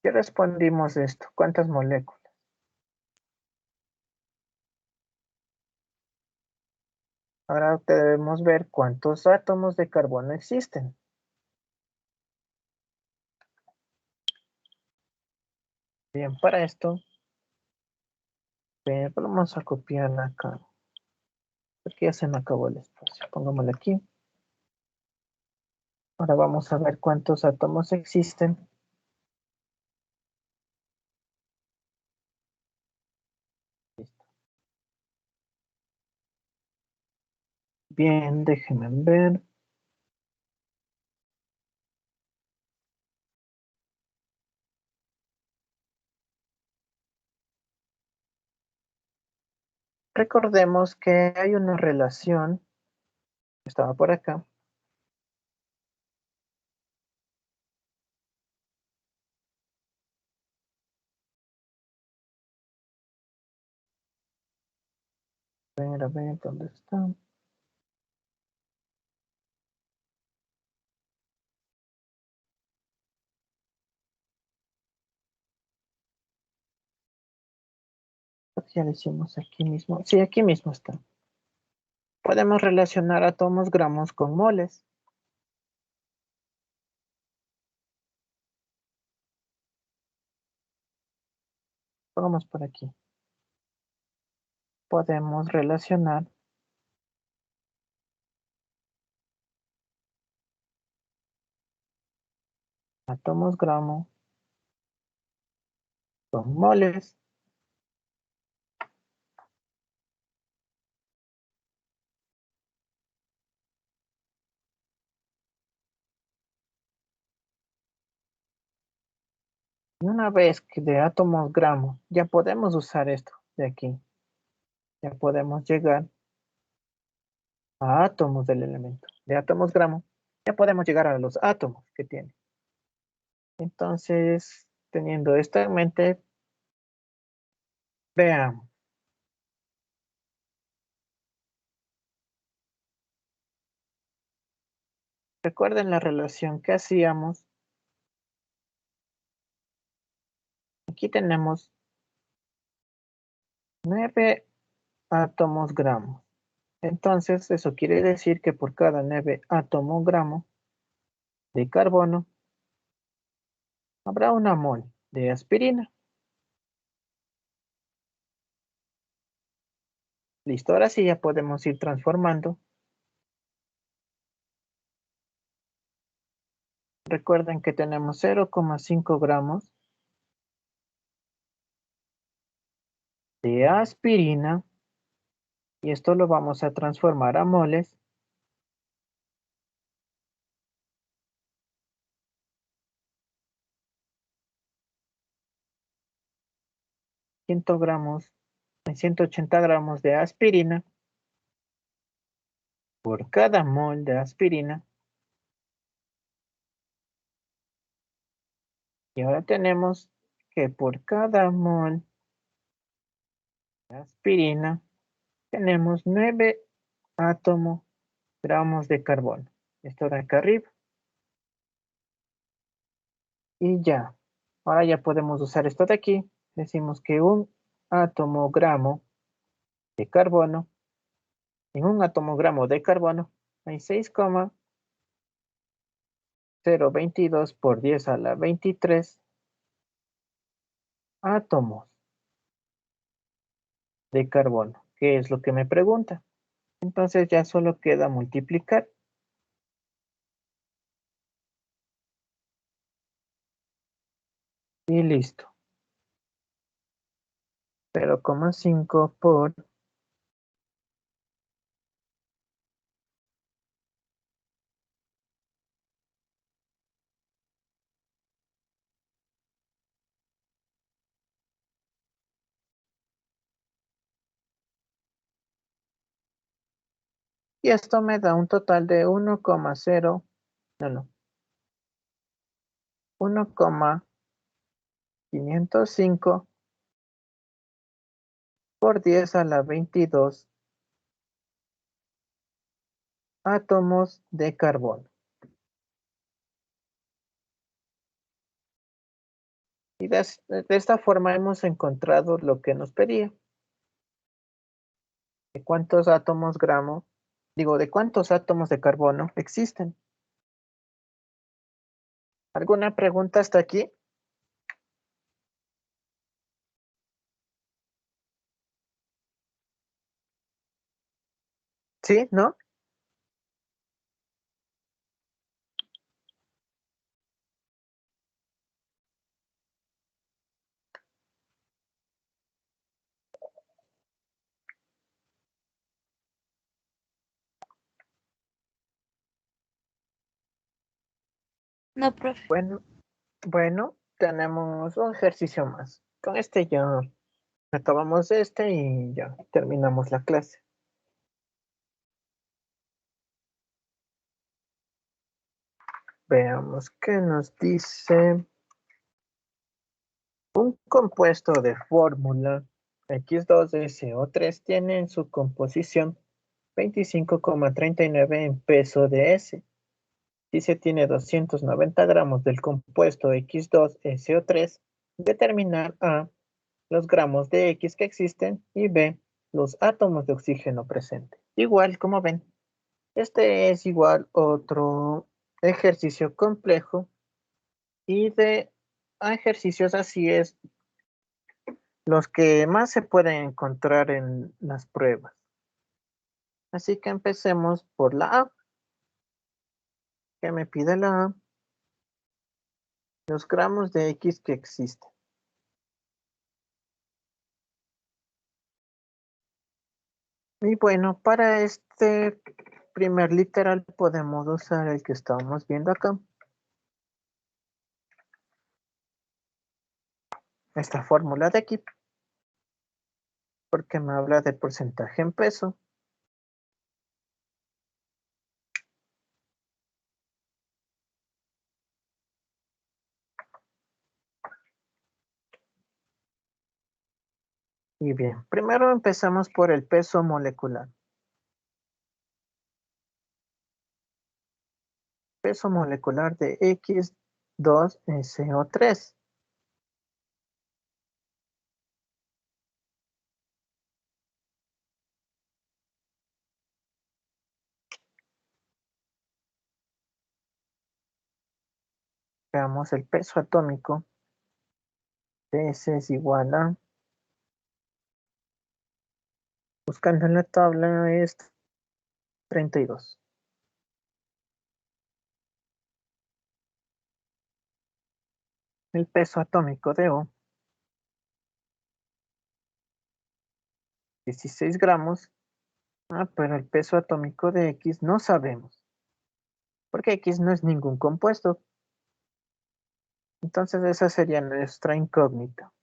¿Qué respondimos esto? ¿Cuántas moléculas? Ahora debemos ver cuántos átomos de carbono existen. Bien, para esto, vamos a copiarla acá. Porque ya se me acabó el espacio. Pongámoslo aquí. Ahora vamos a ver cuántos átomos existen. Listo. Bien, déjenme ver. Recordemos que hay una relación, estaba por acá, a ver, ¿dónde está? Ya lo hicimos aquí mismo. Sí, aquí mismo está. Podemos relacionar átomos gramos con moles. Vamos por aquí. Podemos relacionar átomos gramo con moles. Una vez que de átomos gramos, ya podemos usar esto de aquí. Ya podemos llegar a átomos del elemento. De átomos gramos, ya podemos llegar a los átomos que tiene. Entonces, teniendo esto en mente, veamos. Recuerden la relación que hacíamos. Aquí tenemos 9 átomos gramos. Entonces, eso quiere decir que por cada 9 átomos gramos de carbono, habrá una mol de aspirina. Listo, ahora sí ya podemos ir transformando. Recuerden que tenemos 0,5 gramos de aspirina y esto lo vamos a transformar a moles. Gramos, 180 gramos de aspirina por cada mol de aspirina. Y ahora tenemos que por cada mol de aspirina tenemos 9 átomos gramos de carbono. Esto de acá arriba. Y ya. Ahora ya podemos usar esto de aquí. Decimos que un átomo gramo de carbono, en un átomo gramo de carbono hay 6,022 por 10 a la 23 átomos de carbono, que es lo que me pregunta. Entonces ya solo queda multiplicar. Y listo. 0,5 por y esto me da un total de 1,505 por 10 a la 22 átomos de carbono. Y de esta forma hemos encontrado lo que nos pedía. ¿De cuántos átomos gramos? Digo, ¿de cuántos átomos de carbono existen? ¿Alguna pregunta hasta aquí? ¿Sí? ¿No? No, profe. Bueno, tenemos un ejercicio más. Con este ya acabamos este y ya terminamos la clase. Veamos qué nos dice. Un compuesto de fórmula X2SO3 tiene en su composición 25,39 en peso de S. Si se tiene 290 gramos del compuesto X2SO3, determinar A, los gramos de X que existen y B, los átomos de oxígeno presentes. Igual, como ven, este es igual otro ejercicio complejo y de ejercicios así es los que más se pueden encontrar en las pruebas. Así que empecemos por la A. ¿Qué me pide la A? Los gramos de X que existen. Y bueno, para este primer literal podemos usar el que estábamos viendo acá. esta fórmula de aquí, porque me habla de porcentaje en peso. Y bien, primero empezamos por el peso molecular. Peso molecular de X2SO3. Veamos el peso atómico. S es igual a, buscando en la tabla, es 32. El peso atómico de O, 16 gramos. Pero el peso atómico de X no sabemos, porque X no es ningún compuesto. Entonces esa sería nuestra incógnita.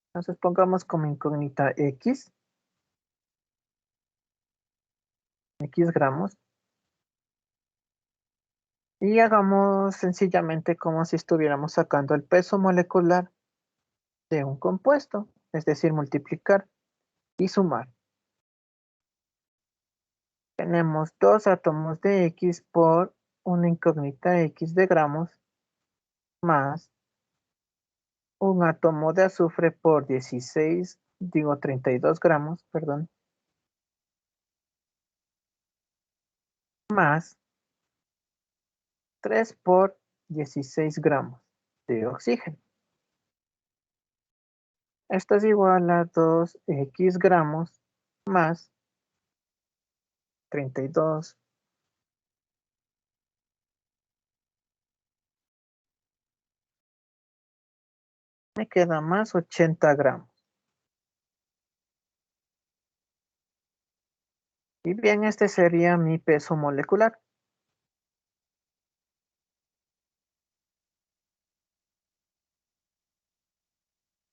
Entonces pongamos como incógnita X gramos. Y hagamos sencillamente como si estuviéramos sacando el peso molecular de un compuesto, es decir, multiplicar y sumar. Tenemos 2 átomos de X por una incógnita X de gramos más un átomo de azufre por 32 gramos, perdón, más 3 por 16 gramos de oxígeno. Esto es igual a 2X gramos más 32. Me queda más 80 gramos. Y bien, este sería mi peso molecular.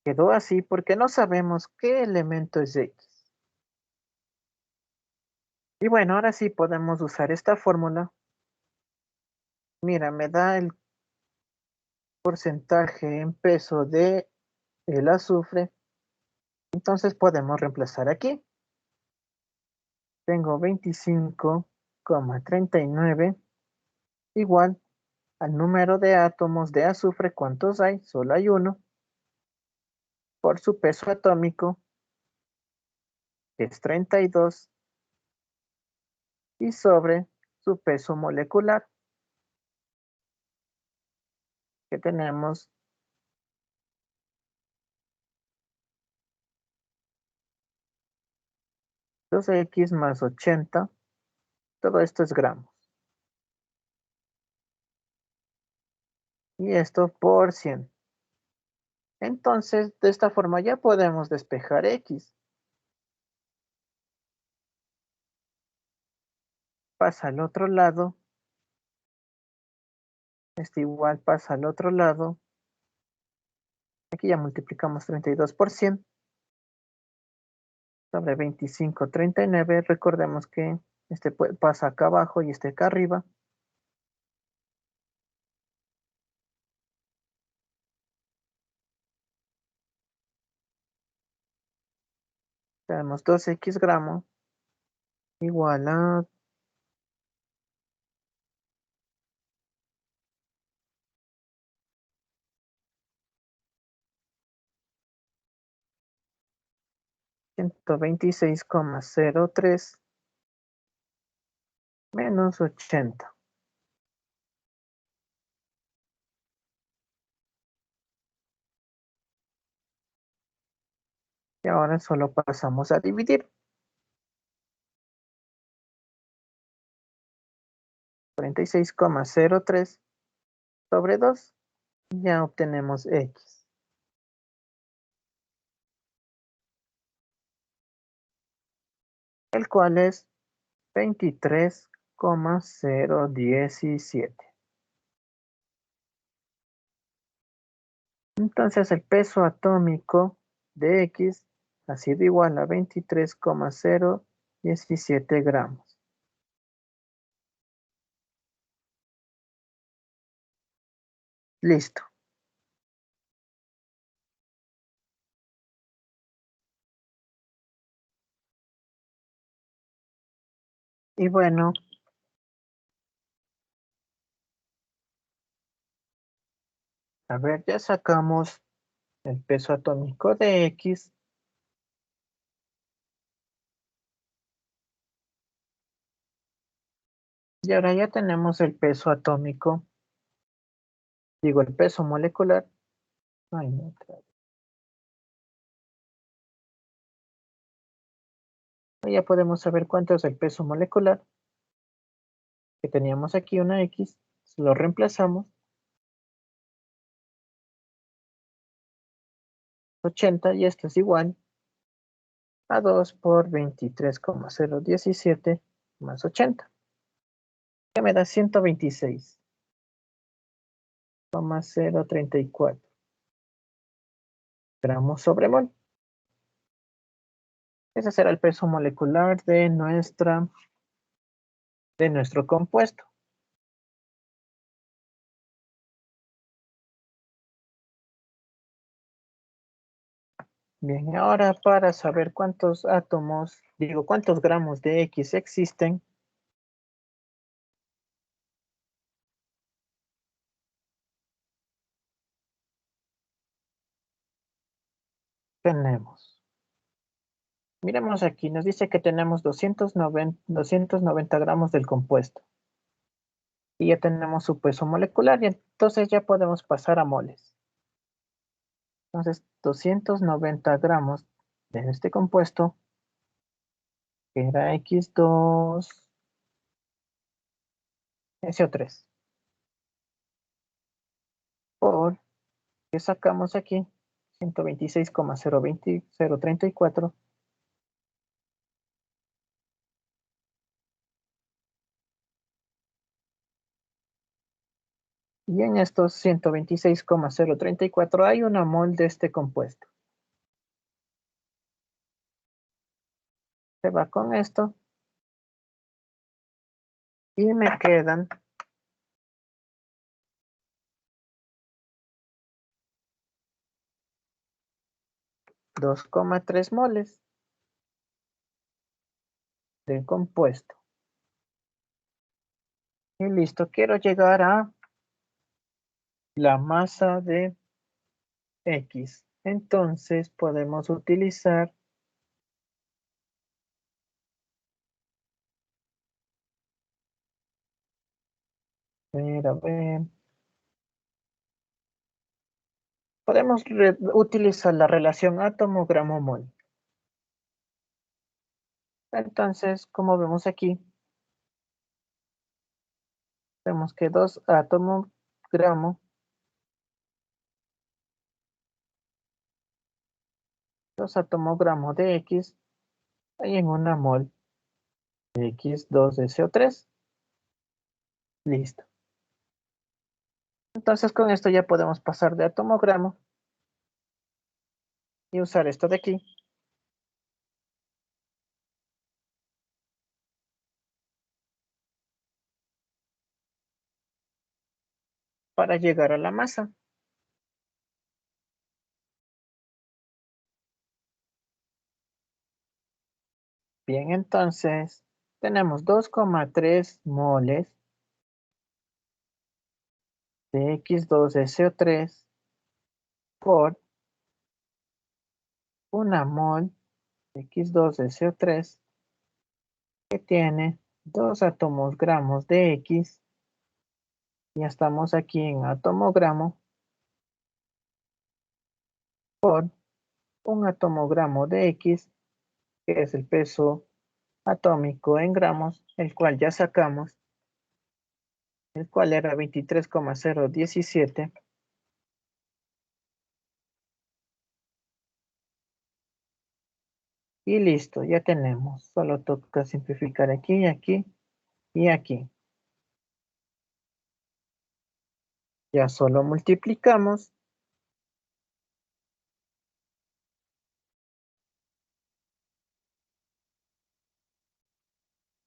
Quedó así porque no sabemos qué elemento es X. Y bueno, ahora sí podemos usar esta fórmula. Mira, me da el porcentaje en peso de el azufre. Entonces podemos reemplazar aquí. Tengo 25,39 igual al número de átomos de azufre. ¿Cuántos hay? Solo hay uno. Por su peso atómico, que es 32. Y sobre su peso molecular, que tenemos 2X más 80. Todo esto es gramos. Y esto por 100. Entonces, de esta forma ya podemos despejar X. Pasa al otro lado. Este igual pasa al otro lado. Aquí ya multiplicamos 32 por 100. Sobre 25,39. Recordemos que este pasa acá abajo y este acá arriba. Tenemos 2X gramos igual a 126,03 menos 80. Y ahora solo pasamos a dividir. 46,03 sobre 2. Y ya obtenemos X. El cual es 23,05. 23,017. Entonces el peso atómico de X ha sido igual a 23,017 gramos. Listo. Y bueno, a ver, ya sacamos el peso atómico de X. Y ahora ya tenemos el peso atómico. Digo, el peso molecular. Ay, no, otra vez. Ya podemos saber cuánto es el peso molecular. Que teníamos aquí una X. Lo reemplazamos. 80 y esto es igual a 2 por 23,017 más 80. Que me da 126,034 gramos sobre mol. Ese será el peso molecular de nuestro compuesto. Bien, ahora para saber cuántos cuántos gramos de X existen, miremos aquí, nos dice que tenemos 290 gramos del compuesto. Y ya tenemos su peso molecular y entonces ya podemos pasar a moles. Entonces, 290 gramos de este compuesto, que era X2SO3, por, que sacamos aquí, 126,034. Y en estos 126,034 hay una mol de este compuesto. Se va con esto. Y me quedan 2,3 moles del compuesto. Y listo, quiero llegar a la masa de X. Entonces podemos utilizar a ver. Podemos utilizar la relación átomo-gramo-mol. Entonces, como vemos aquí, vemos que 2 átomos gramo de X hay en una mol de X2SO3. Listo. Entonces con esto ya podemos pasar de átomo-gramo y usar esto de aquí para llegar a la masa. Bien, entonces tenemos 2,3 moles de X2SO3 por una mol de X2SO3 que tiene 2 átomos gramos de X. Ya estamos aquí en átomo-gramo por un átomo-gramo de X, que es el peso atómico en gramos, el cual ya sacamos, el cual era 23,017. Y listo, ya tenemos. Solo toca simplificar aquí y aquí. y aquí. Ya solo multiplicamos.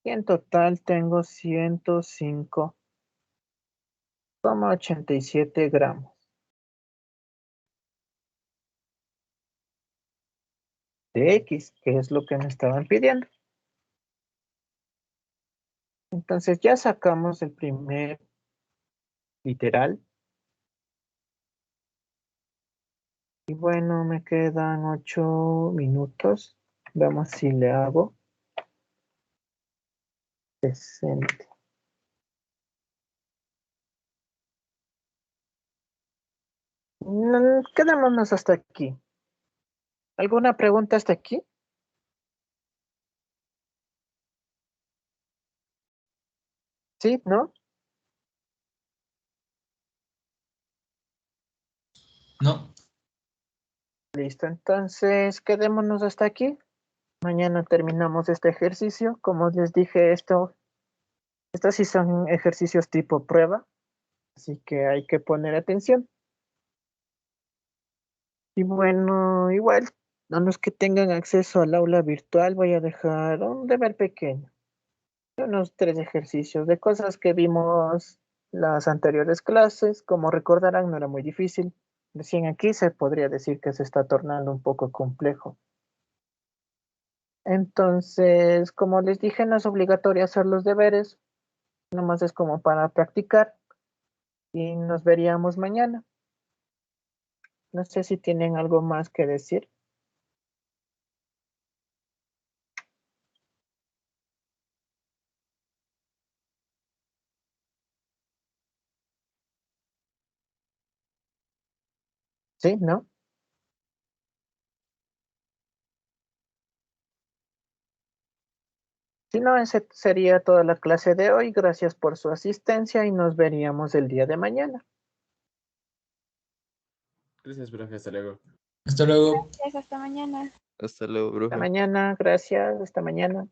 Y en total tengo 105,87 gramos de X, que es lo que me estaban pidiendo. Entonces ya sacamos el primer literal. Y bueno, me quedan 8 minutos. Vamos si le hago 60. Quedémonos hasta aquí. ¿Alguna pregunta hasta aquí? ¿Sí? ¿No? No, Listo, entonces quedémonos hasta aquí. Mañana terminamos este ejercicio. Como les dije, estos sí son ejercicios tipo prueba, así que hay que poner atención. Y bueno, igual, a los que tengan acceso al aula virtual, voy a dejar un deber pequeño. Unos 3 ejercicios de cosas que vimos las anteriores clases. Como recordarán, no era muy difícil. Recién aquí se podría decir que se está tornando un poco complejo. Entonces, como les dije, no es obligatorio hacer los deberes, nomás es como para practicar y nos veríamos mañana. No sé si tienen algo más que decir. ¿Sí? ¿No? Si no, esa sería toda la clase de hoy. Gracias por su asistencia y nos veríamos el día de mañana. Gracias, profe. Hasta luego. hasta luego. Gracias, hasta mañana. Hasta luego, Hasta profe. mañana, gracias. Hasta mañana.